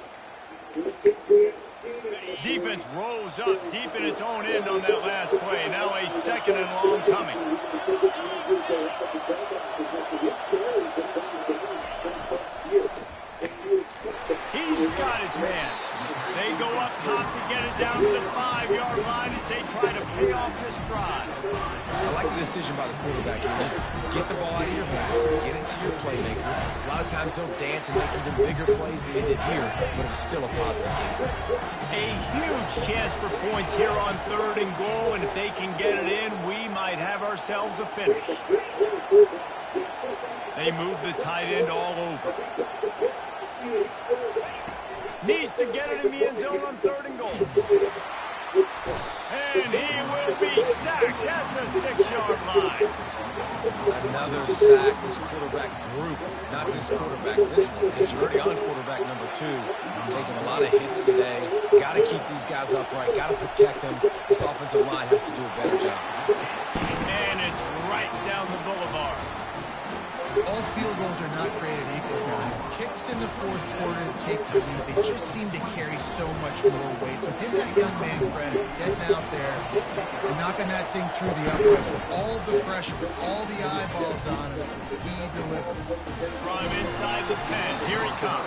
Defense rose up deep in its own end on that last play. Now a second and long coming. He's got his man. They go up top to get it down to the 5-yard line as they try to pay off this drive. I like the decision by the quarterback here. Just get the ball out of your hands, get it to your playmaker. A lot of times they'll dance and make even bigger plays than he did here, but it was still a positive game. A huge chance for points here on 3rd and goal, and if they can get it in, we might have ourselves a finish. They move the tight end all over. Needs to get it in the end zone on 3rd and goal. And he will be sacked at the 6-yard line. Another sack. This quarterback group, not this quarterback, this one, because you're already on quarterback number 2. Taking a lot of hits today. Got to keep these guys upright. Got to protect them. This offensive line has to do a better job. And it's right down the boulevard. All field goals are not created equal, guys. Kicks in the fourth quarter to take the lead. They just seem to carry so much more weight. So give that young man credit. Getting out there and knocking that thing through the uprights with all the pressure, with all the eyeballs on him. He delivered. From inside the 10. Here he comes.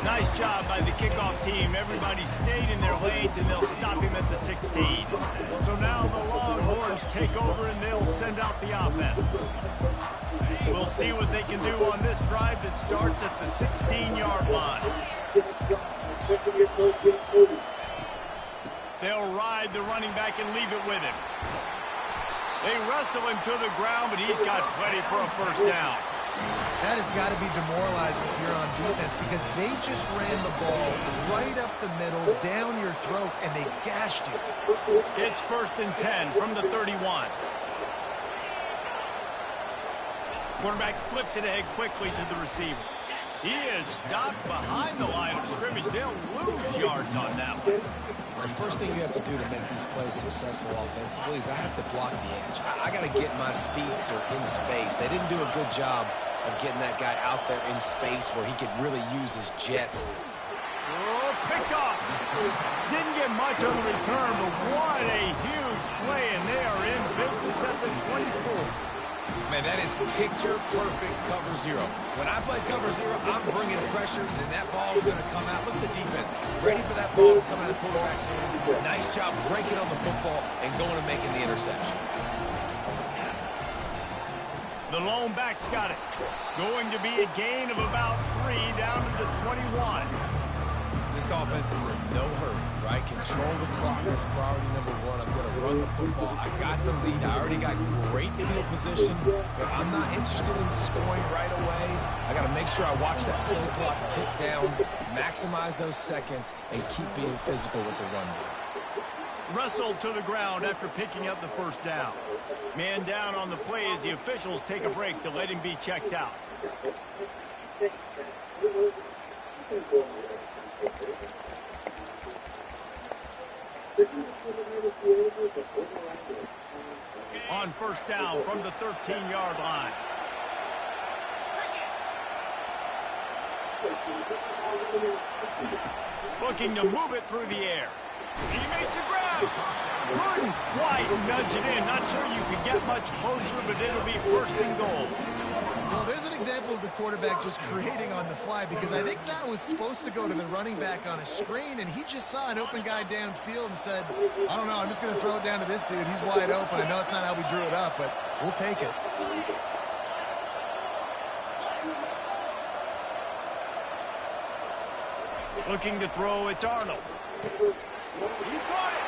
Nice job by the kickoff team. Everybody stayed in their lanes, and they'll stop him at the 16. So now the Longhorns take over, and they'll send out the offense. We'll see what they can do on this drive that starts at the 16-yard line. They'll ride the running back and leave it with him. They wrestle him to the ground, but he's got plenty for a first down. That has got to be demoralizing if you're on defense, because they just ran the ball right up the middle, down your throats, and they gashed you. It's 1st and 10 from the 31. Quarterback flips it ahead quickly to the receiver. He is stopped behind the line of scrimmage. They'll lose yards on that one. The first thing you have to do to make these plays successful offensively is I have to block the edge. I got to get my speedster in space. They didn't do a good job of getting that guy out there in space where he could really use his jets. Oh, picked off. Didn't get much on the return, but what a huge play, and they are in business at the 24. Man, that is picture-perfect cover zero. When I play cover zero, I'm bringing pressure, and that ball's going to come out. Look at the defense. Ready for that ball to come out of the quarterback's hand. Nice job breaking on the football and going and making the interception. The lone back's got it. Going to be a gain of about 3 down to the 21. This offense is in no hurry, right? Control the clock is priority number one. I'm going to run the football. I got the lead. I already got great field position, but I'm not interested in scoring right away. I got to make sure I watch that play clock tick down, maximize those seconds, and keep being physical with the run. Wrestled to the ground after picking up the first down. Man down on the play as the officials take a break to let him be checked out. On first down from the 13-yard line. Looking to move it through the air. He makes a grab. Couldn't quite nudge it in. Not sure you could get much closer, but it'll be first and goal. Well, there's an example of the quarterback just creating on the fly, because I think that was supposed to go to the running back on a screen, and he just saw an open guy downfield and said, I don't know, I'm just going to throw it down to this dude. He's wide open. I know it's not how we drew it up, but we'll take it. Looking to throw, it's Arnold. He caught it,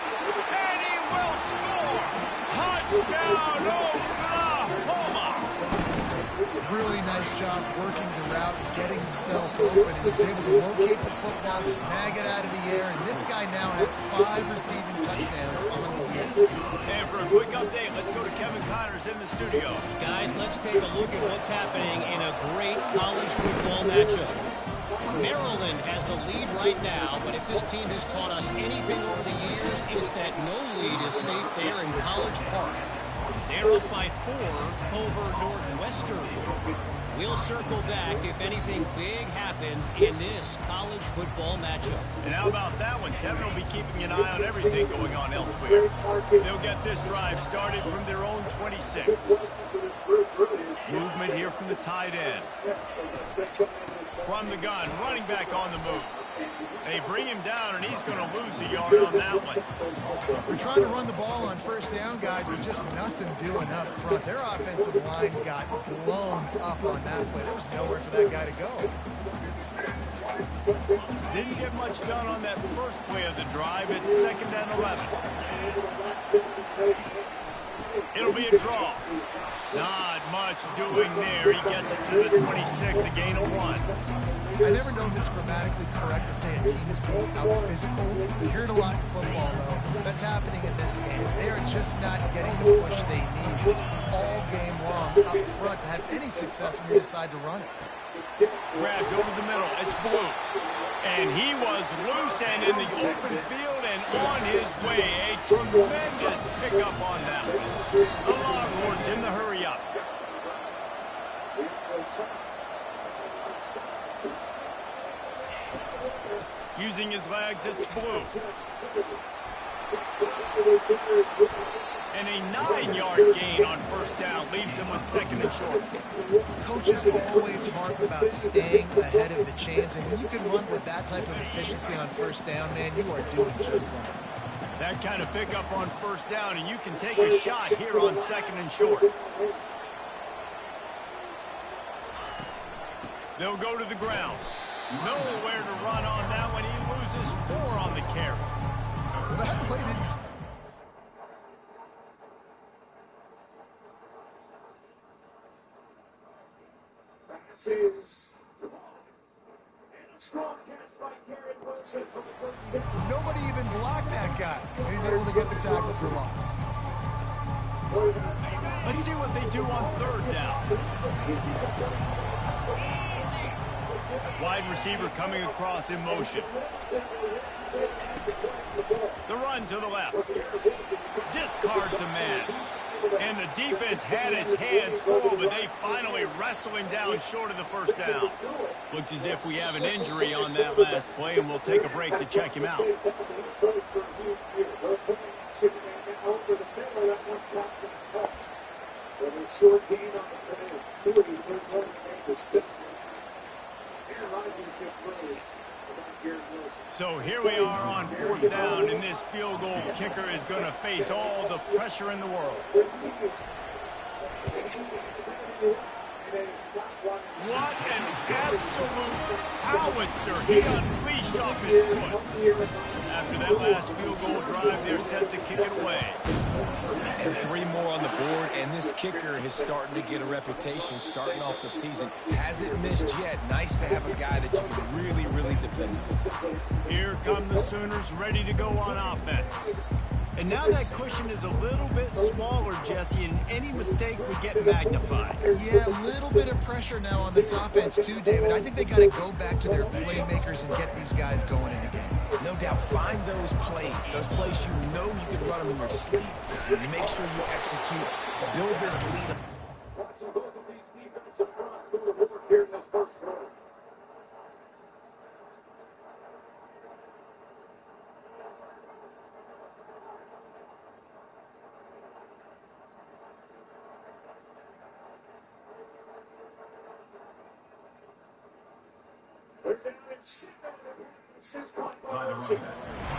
and he will score! Touchdown, Oklahoma! Really nice job working the route, getting himself open, and he's able to locate the football, snag it out of the air, and this guy now has 5 receiving touchdowns on the year. And for a quick update, let's go to Kevin Connors in the studio. Guys, let's take a look at what's happening in a great college football matchup. Maryland has the lead right now, but if this team has taught us anything over the years, it's that no lead is safe there in College Park. They're up by 4 over Northwestern. We'll circle back if anything big happens in this college football matchup. And how about that one? Kevin will be keeping an eye on everything going on elsewhere. They'll get this drive started from their own 26. Movement here from the tight end. From the gun, running back on the move. They bring him down, and he's going to lose a yard on that one. We're trying to run the ball on first down, guys, but just nothing doing up front. Their offensive line got blown up on that play. There was nowhere for that guy to go. Didn't get much done on that first play of the drive. It's 2nd and 11. It'll be a draw. Not much doing there. He gets it to the 26, a gain of 1. I never know if it's grammatically correct to say a team is being out-physical. We hear it a lot in football, though. That's happening in this game. They are just not getting the push they need all game long up front to have any success when they decide to run it. Grabbed over the middle. It's Blue. And he was loose and in the open field and on his way. A tremendous pickup on that one. The Longhorns in the hurry-up. Using his legs, it's Blue. And a 9-yard gain on first down leaves him with 2nd and short. Coaches always harp about staying ahead of the chains, and when you can run with that type of efficiency on first down, man, you are doing just that. That kind of pickup on first down, and you can take a shot here on 2nd and short. They'll go to the ground. Nowhere to run on that one. He loses 4 on the carry. Well, that play didn't... Nobody even blocked that guy, and he's able to get the tackle for loss. Let's see what they do on 3rd down. Wide receiver coming across in motion. The run to the left. Discards a man. And the defense had its hands full, but they finally wrestle him down short of the first down. Looks as if we have an injury on that last play, and we'll take a break to check him out. So here we are on 4th down, and this field goal kicker is going to face all the pressure in the world. What an absolute howitzer he unleashed off his foot. After that last field goal drive, they're set to kick it away. And 3 more on the board, and this kicker is starting to get a reputation starting off the season. Hasn't missed yet. Nice to have a guy that you can really, really depend on. Here come the Sooners ready to go on offense. And now that cushion is a little bit smaller, Jesse, and any mistake would get magnified. Yeah, a little bit of pressure now on this offense too, David. I think they got to go back to their playmakers and get these guys going in the game. No doubt, find those plays you know you can run them in your sleep. Make sure you execute, build this lead. Watching both of these defensive fronts go to work here in this first quarter.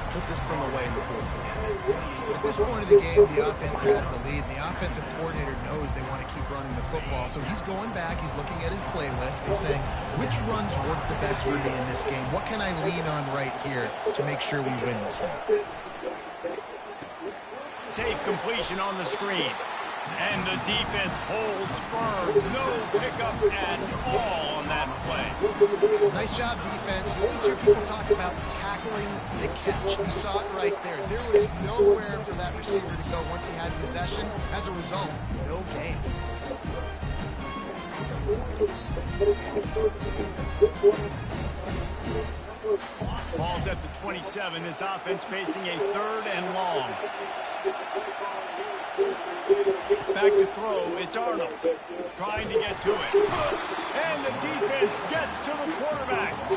Put this thing away in the fourth quarter. At this point of the game, the offense has the lead, and the offensive coordinator knows they want to keep running the football. So he's going back, he's looking at his playlist, he's saying, which runs work the best for me in this game? What can I lean on right here to make sure we win this one? Safe completion on the screen. And the defense holds firm. No pickup at all on that play. Nice job, defense. You always hear people talk about tackling the catch. You saw it right there. There was nowhere for that receiver to go once he had possession. As a result, no gain. Ball's at the 27. This offense facing a 3rd and long. Back to throw. It's Arnold trying to get to it. And the defense gets to the quarterback. I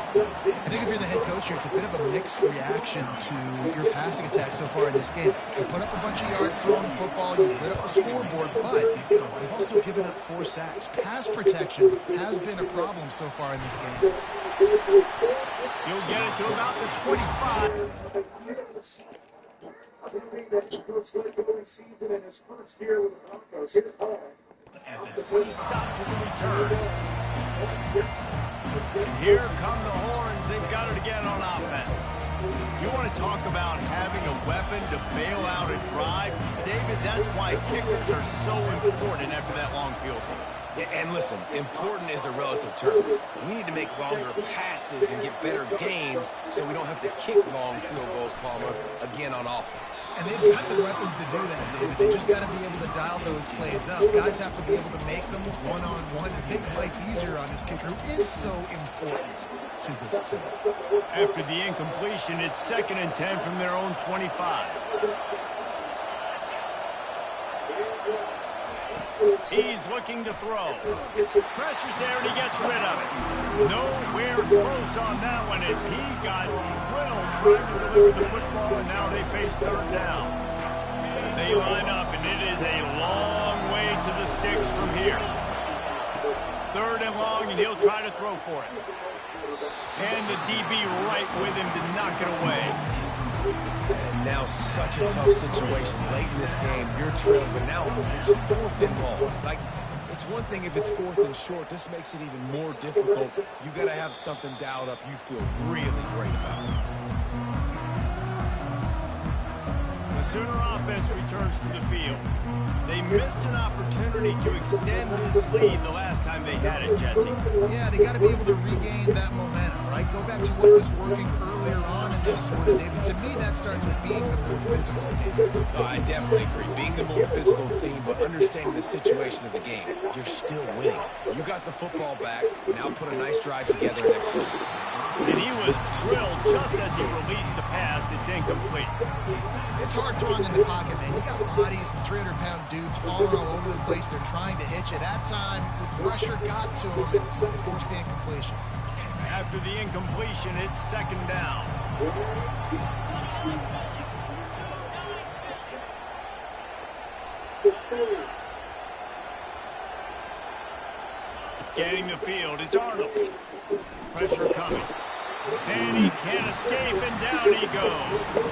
think if you're the head coach here, it's a bit of a mixed reaction to your passing attack so far in this game. You put up a bunch of yards throwing the football, you've lit up the scoreboard, but you've also given up 4 sacks. Pass protection has been a problem so far in this game. You'll get it to about the 25. Coach led the season in his first year with the Broncos. Here's Hall. Stop to the return. And here come the horns. They've got it again on offense. You want to talk about having a weapon to bail out a drive? David, that's why kickers are so important after that long field goal. And listen, important is a relative term. We need to make longer passes and get better gains so we don't have to kick long field goals, Palmer, again on offense. And they've got the weapons to do that, David. They just got to be able to dial those plays up. Guys have to be able to make them one-on-one to make life easier on this kicker, who is so important to this team. After the incompletion, it's 2nd and 10 from their own 25. He's looking to throw. Pressure's there, and he gets rid of it. Nowhere close on that one as he got drilled trying to deliver the football, and now they face 3rd down. They line up, and it is a long way to the sticks from here. 3rd and long, and he'll try to throw for it. And the DB right with him to knock it away. And now such a tough situation late in this game. You're trailing, but now it's 4th and long. Like, it's one thing if it's 4th and short. This makes it even more difficult. You got to have something dialed up you feel really great about. The Sooner offense returns to the field. They missed an opportunity to extend this lead the last time they had it, Jesse. Yeah, they got to be able to regain that momentum, right? Go back to what was working earlier on in this one, David. To me, that starts with being the more physical team. Oh, I definitely agree. Being the more physical team, but understanding the situation of the game. You're still winning. You got the football back. Now put a nice drive together next week. And he was drilled just as he released the pass. It's incomplete. It's hard throwing in the pocket, man. You got bodies and 300-pound dudes falling all over the place. They're trying to hit you. That time, the pressure got to him and forced the incompletion. After the incompletion, it's 2nd down. Scanning the field, it's Arnold. Pressure coming. And he can't escape, and down he goes.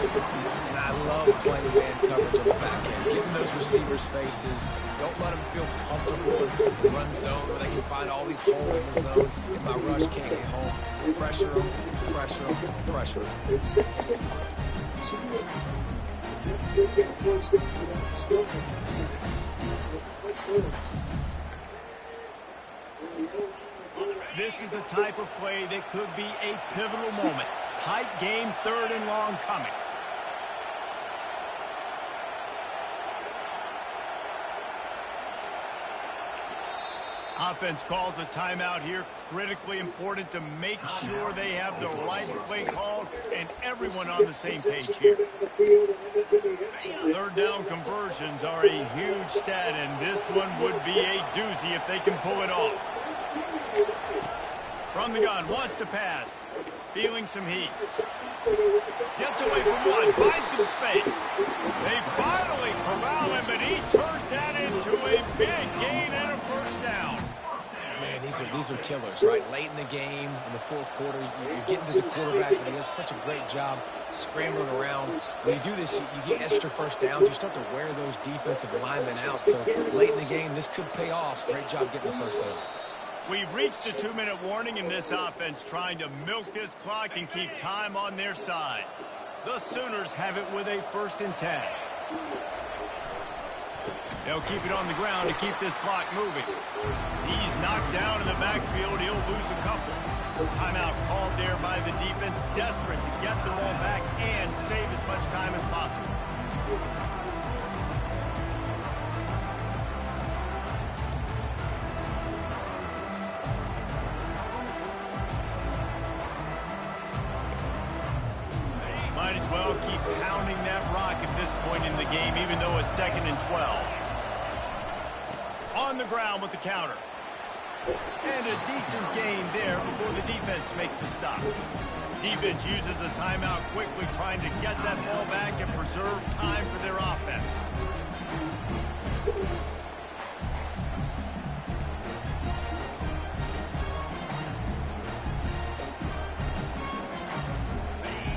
And I love playing man coverage on the back end, getting those receivers' faces. Don't let them feel comfortable in the run zone where they can find all these holes in the zone, and my rush can't get home. Pressure them, pressure them, pressure them. This is the type of play that could be a pivotal moment. Tight game, 3rd and long coming. Offense calls a timeout here. Critically important to make sure they have the right play called and everyone on the same page here. 3rd down conversions are a huge stat, and this one would be a doozy if they can pull it off. From the gun, wants to pass. Feeling some heat. Gets away from one, finds some space. They finally corral him, and he turns that into a big gain and a 1st down. Man, these are killers, right? Late in the game, in the 4th quarter, you're getting to the quarterback, but he does such a great job scrambling around. When you do this, you get extra 1st downs. You start to wear those defensive linemen out. So late in the game, this could pay off. Great job getting the 1st down. We've reached the 2-minute warning in this offense, trying to milk this clock and keep time on their side. The Sooners have it with a 1st and 10. They'll keep it on the ground to keep this clock moving. He's knocked down in the backfield. He'll lose a couple. Timeout called there by the defense, desperate to get the ball back and save as much time as possible. Might as well keep pounding that rock at this point in the game, even though it's 2nd and 12. On the ground with the counter. And a decent gain there before the defense makes the stop. Defense uses a timeout quickly, trying to get that ball back and preserve time for their offense.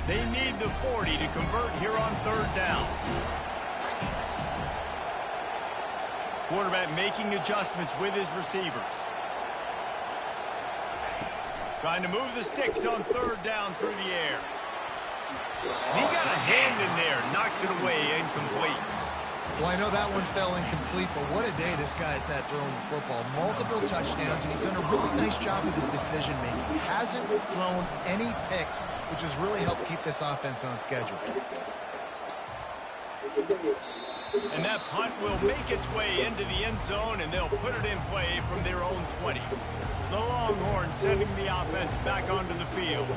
They need the 40 to convert here on 3rd down. Quarterback making adjustments with his receivers. Trying to move the sticks on 3rd down through the air. He got a hand in there, knocks it away, incomplete. Well, I know that one fell incomplete, but what a day this guy's had throwing the football. Multiple touchdowns, and he's done a really nice job with his decision-making. He hasn't thrown any picks, which has really helped keep this offense on schedule. And that punt will make its way into the end zone, and they'll put it in play from their own 20. The Longhorns sending the offense back onto the field.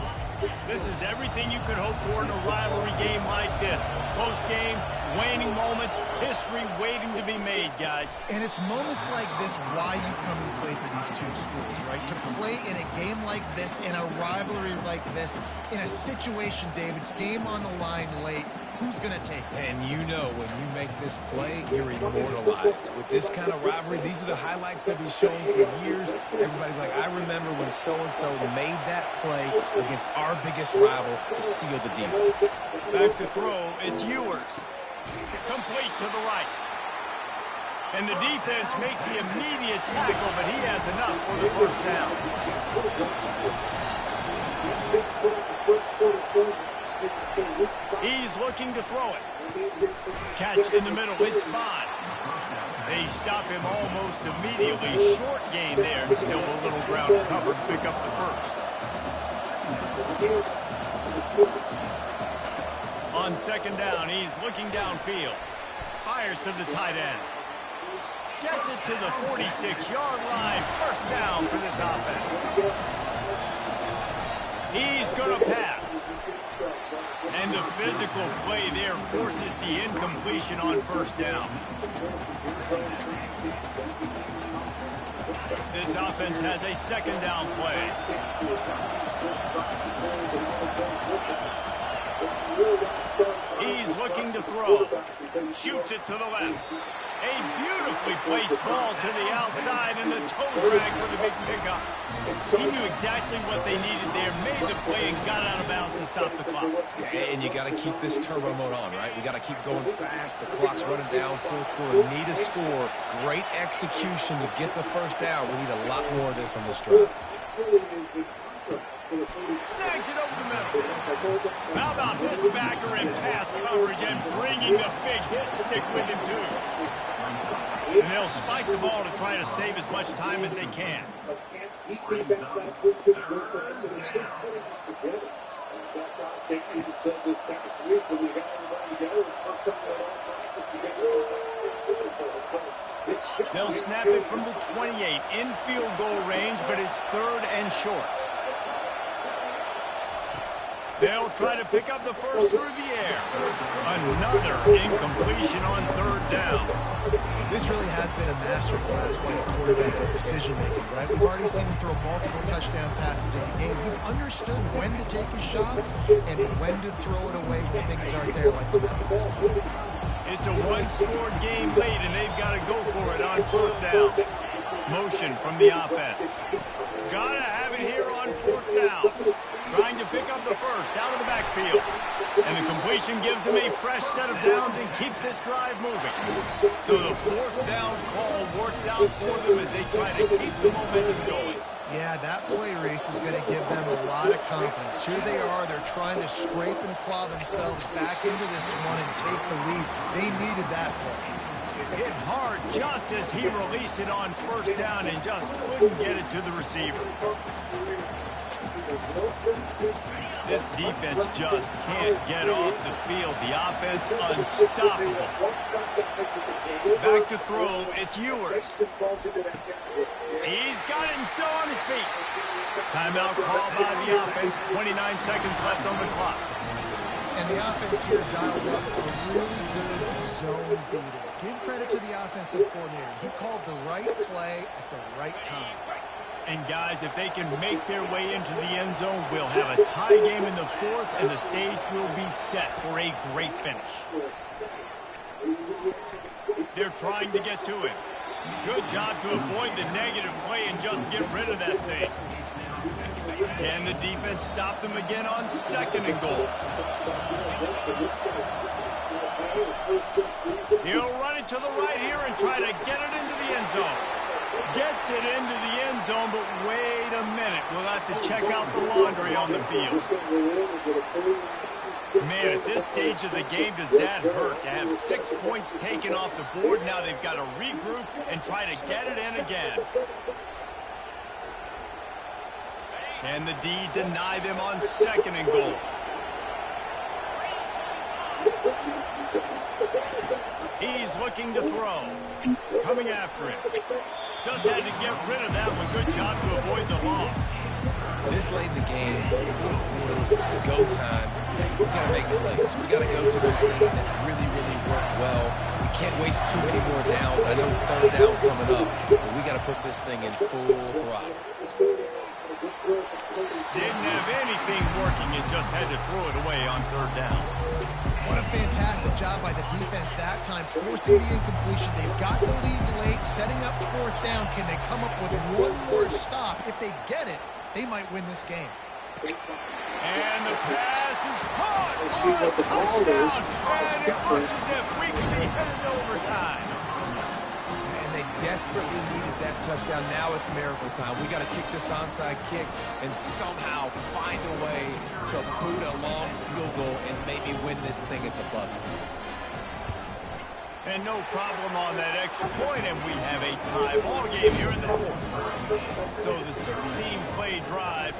This is everything you could hope for in a rivalry game like this. Close game, waning moments, history waiting to be made, guys. And it's moments like this why you come and play for these two schools, right? To play in a game like this, in a rivalry like this, in a situation, David, game on the line late, who's going to take it? And you know when you make this play, you're immortalized. With this kind of rivalry, these are the highlights that we've shown for years. Everybody's like, I remember when so-and-so made that play against our biggest rival to seal the deal. Back to throw, it's Ewers. Complete to the right. And the defense makes the immediate tackle, but he has enough for the 1st down. He's looking to throw it. Catch in the middle, it's Bond. They stop him almost immediately. Short gain there, and still a little ground covered. Pick up the 1st. On 2nd down, he's looking downfield. Fires to the tight end. Gets it to the 46-yard line. 1st down for this offense. He's going to pass. And the physical play there forces the incompletion on 1st down. This offense has a 2nd down play. He's looking to throw. Shoots it to the left. A beautifully placed ball to the outside and the toe drag for the big pickup. He knew exactly what they needed there, made the play, and got out of bounds to stop the clock. Yeah, and you got to keep this turbo mode on, right? We got to keep going fast. The clock's running down, fourth quarter. Need a score. Great execution to get the first down. We need a lot more of this on this drive. Snags it over the middle. How about this backer in pass coverage and bringing the big hit stick with him, too. And they'll spike the ball to try to save as much time as they can. They'll snap it from the 28 in field goal range, but it's 3rd and short. They'll try to pick up the first through the air. Another incompletion on 3rd down. This really has been a master class by the quarterback with decision-making, right? We've already seen him throw multiple touchdown passes in the game. He's understood when to take his shots and when to throw it away when things aren't there, like on that last play. It's a one-scored game late, and they've got to go for it on 4th down. Motion from the offense. Gotta have it here on 4th down. Trying to pick up the first out of the backfield. And the completion gives them a fresh set of downs and keeps this drive moving. So the 4th down call works out for them as they try to keep the momentum going. Yeah, that play, Reese, is going to give them a lot of confidence. Here they are. They're trying to scrape and claw themselves back into this one and take the lead. They needed that play. Hit hard just as he released it on 1st down and just couldn't get it to the receiver. This defense just can't get off the field. The offense unstoppable. Back to throw, it's Ewers. He's got it and still on his feet. Timeout called by the offense. 29 seconds left on the clock. And the offense here dialed up a really good zone beater. Give credit to the offensive coordinator. He called the right play at the right time. And guys, if they can make their way into the end zone, we'll have a tie game in the 4th, and the stage will be set for a great finish. They're trying to get to him. Good job to avoid the negative play and just get rid of that thing. Can the defense stop them again on 2nd and goal? He'll run it to the right here and try to get it into the end zone. Gets it into the end zone, but wait a minute. We'll have to check out the laundry on the field. Man, at this stage of the game, does that hurt to have 6 points taken off the board? Now they've got to regroup and try to get it in again. Can the D deny them on 2nd and goal? He's looking to throw. Coming after him. Just had to get rid of that one. Good job to avoid the loss. This late in the game, 4th quarter, go time. We got to make plays. We got to go to those things that really, really work well. We can't waste too many more downs. I know it's 3rd down coming up, but we got to put this thing in full throttle. Didn't have anything working and just had to throw it away on 3rd down. What a fantastic job by the defense that time, forcing the incompletion. They've got the lead late, setting up 4th down. Can they come up with one more stop? If they get it, they might win this game. And the pass is caught for a touchdown. And it looks as if we could be headed to overtime. And they desperately needed that touchdown. Now it's miracle time. We got to kick this onside kick and somehow find a way to boot a long field goal and maybe win this thing at the buzzer. And no problem on that extra point, and we have a tie ball game here in the 4th. So the 16-play drive,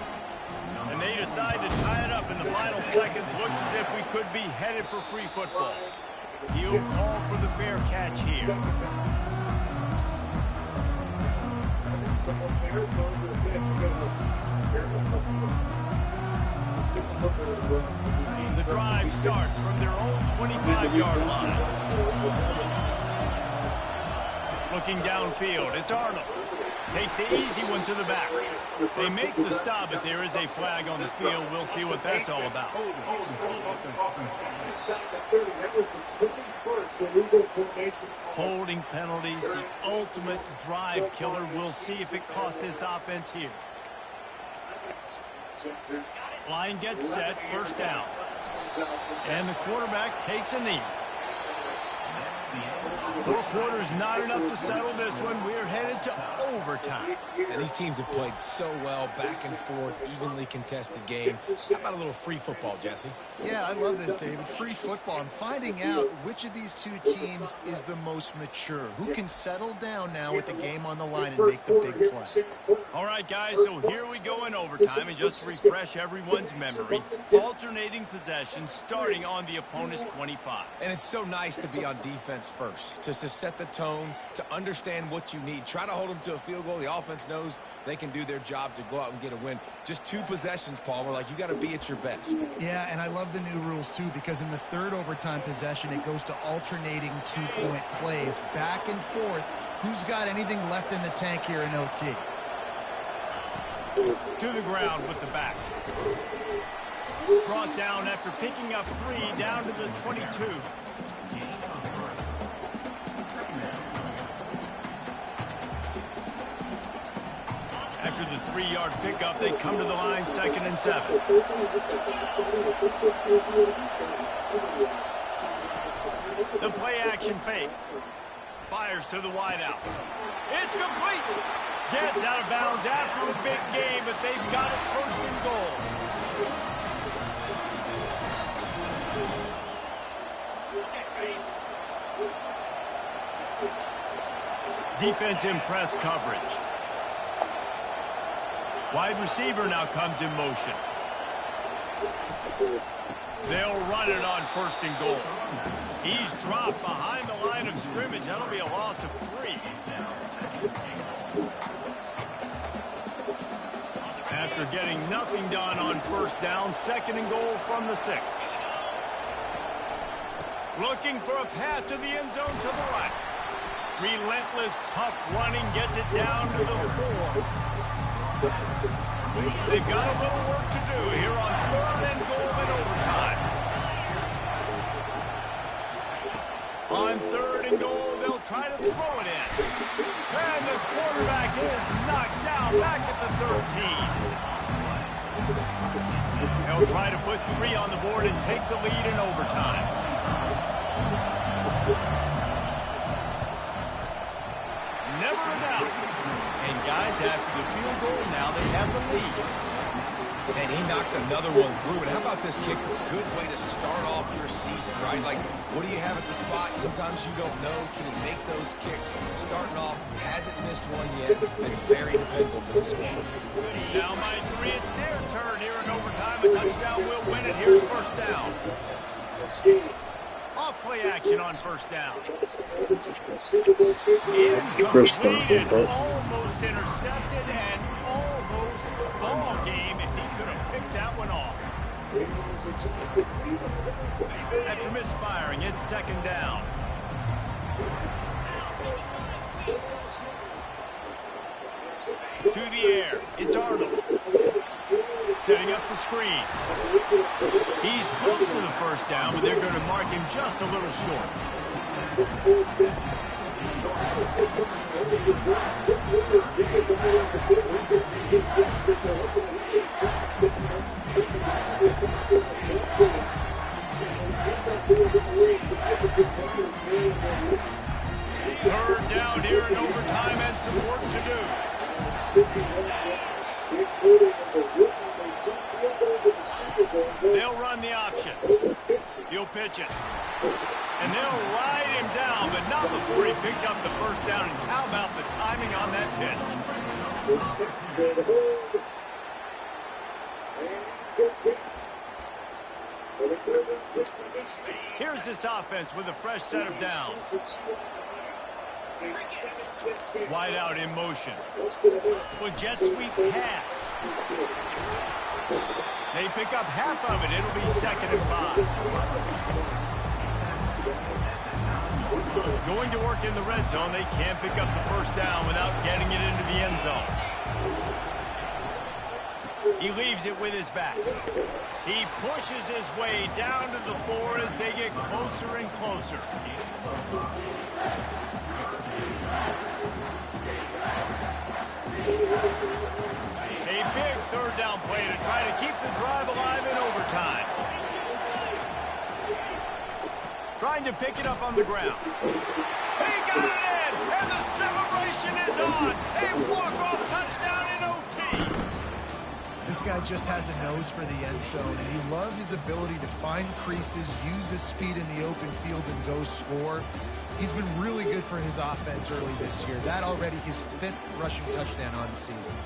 and they decide to tie it up in the final seconds. Looks as if we could be headed for free football. He'll call for the fair catch here. The drive starts from their own 25-yard line. Looking downfield, it's Arnold. Takes the easy one to the back. They make the stop, but there is a flag on the field. We'll see what that's all about. Holding penalties, the ultimate drive killer. We'll see if it costs this offense here. Line gets set, first down. And the quarterback takes a knee. 4 quarters not enough to settle this one. We're headed to overtime. And these teams have played so well, back and forth, evenly contested game. How about a little free football, Jesse? Yeah, I love this, David. Free football. I'm finding out which of these two teams is the most mature. Who can settle down now with the game on the line and make the big play? All right, guys, so here we go in overtime. And just to refresh everyone's memory, alternating possession starting on the opponent's 25. And it's so nice to be on defense first, to set the tone, to understand what you need. Try to hold them to a field goal. The offense knows they can do their job to go out and get a win. Just 2 possessions, Paul. We're like, you got to be at your best. Yeah, and I love the new rules, too, because in the 3rd overtime possession, it goes to alternating 2-point plays, back and forth. Who's got anything left in the tank here in OT? To the ground with the back. Brought down after picking up 3 down to the 22. After the 3-yard pickup, they come to the line, 2nd and 7. The play action fake. Fires to the wideout. It's complete. Gets out of bounds after the big game, but they've got it 1st and goal. Defense in press coverage. Wide receiver now comes in motion. They'll run it on 1st and goal. He's dropped behind the line of scrimmage. That'll be a loss of 3. After getting nothing done on 1st down, 2nd and goal from the 6. Looking for a path to the end zone to the right. Relentless, tough running gets it down to the 4. They've got a little work to do here on 3rd and goal in overtime. On 3rd and goal, they'll try to throw it in. And the quarterback is knocked down back at the 13. They'll try to put 3 on the board and take the lead in overtime. Never a doubt. And guys, after the field goal, now they have the lead. And he knocks another one through. And how about this kick? Good way to start off your season, right? Like, what do you have at the spot? Sometimes you don't know. Can he make those kicks? Starting off, hasn't missed one yet. Been very dependable for the score. Down by 3, it's their turn here in overtime. A touchdown will win it. Here's 1st down. Off play action on 1st down. Incompleted, almost intercepted, and almost ball game if he could have picked that one off. After misfiring, it's 2nd down. To the air, it's Arnold. Setting up the screen. He's close to the 1st down, but they're going to mark him just a little short. Third down here in overtime and some work to do. They'll run the option. He'll pitch it. And they'll ride him down, but not before he picks up the 1st down. And how about the timing on that pitch? Here's this offense with a fresh set of downs. Wide out in motion. With jet sweep pass. They pick up half of it. It'll be 2nd and 5. Going to work in the red zone, they can't pick up the first down without getting it into the end zone. He leaves it with his back. He pushes his way down to the floor as they get closer and closer. A big third down play to try to keep the drive alive in overtime. Trying to pick it up on the ground. He got it in, and the celebration is on. A walk-off touchdown in OT. This guy just has a nose for the end zone, and he loved his ability to find creases, use his speed in the open field, and go score. He's been really good for his offense early this year. That already his 5th rushing touchdown on the season.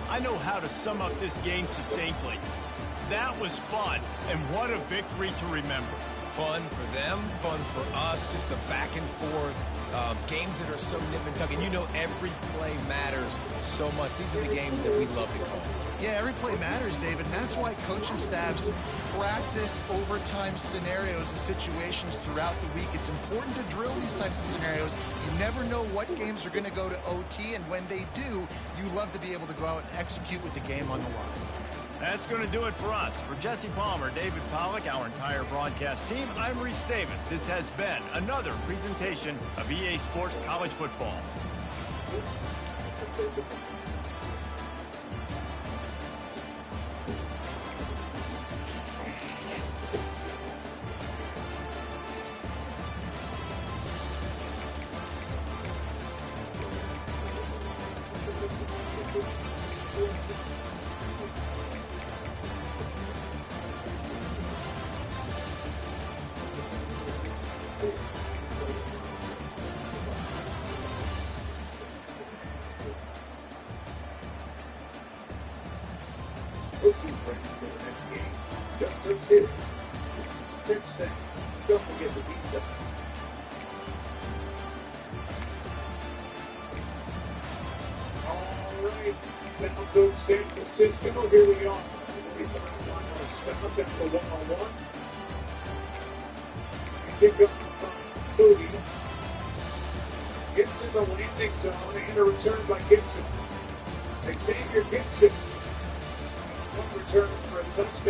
I know how to sum up this game succinctly. That was fun, and what a victory to remember. Fun for them, fun for us, just the back and forth. Games that are so nip and tuck, and you know every play matters so much. These are the games that we love to call. Yeah, every play matters, David, and that's why coaching staffs practice overtime scenarios and situations throughout the week. It's important to drill these types of scenarios. You never know what games are going to go to OT, and when they do, you love to be able to go out and execute with the game on the line. That's going to do it for us. For Jesse Palmer, David Pollack, our entire broadcast team, I'm Reese Davis. This has been another presentation of EA Sports College Football. Don't forget to beat them. All right, snap to San Francisco. Here we are. Snap up at the 1-on-1. Kick up Cody. Gets in the landing zone and a return by Gibson. Xavier Gibson. One return for a touchdown.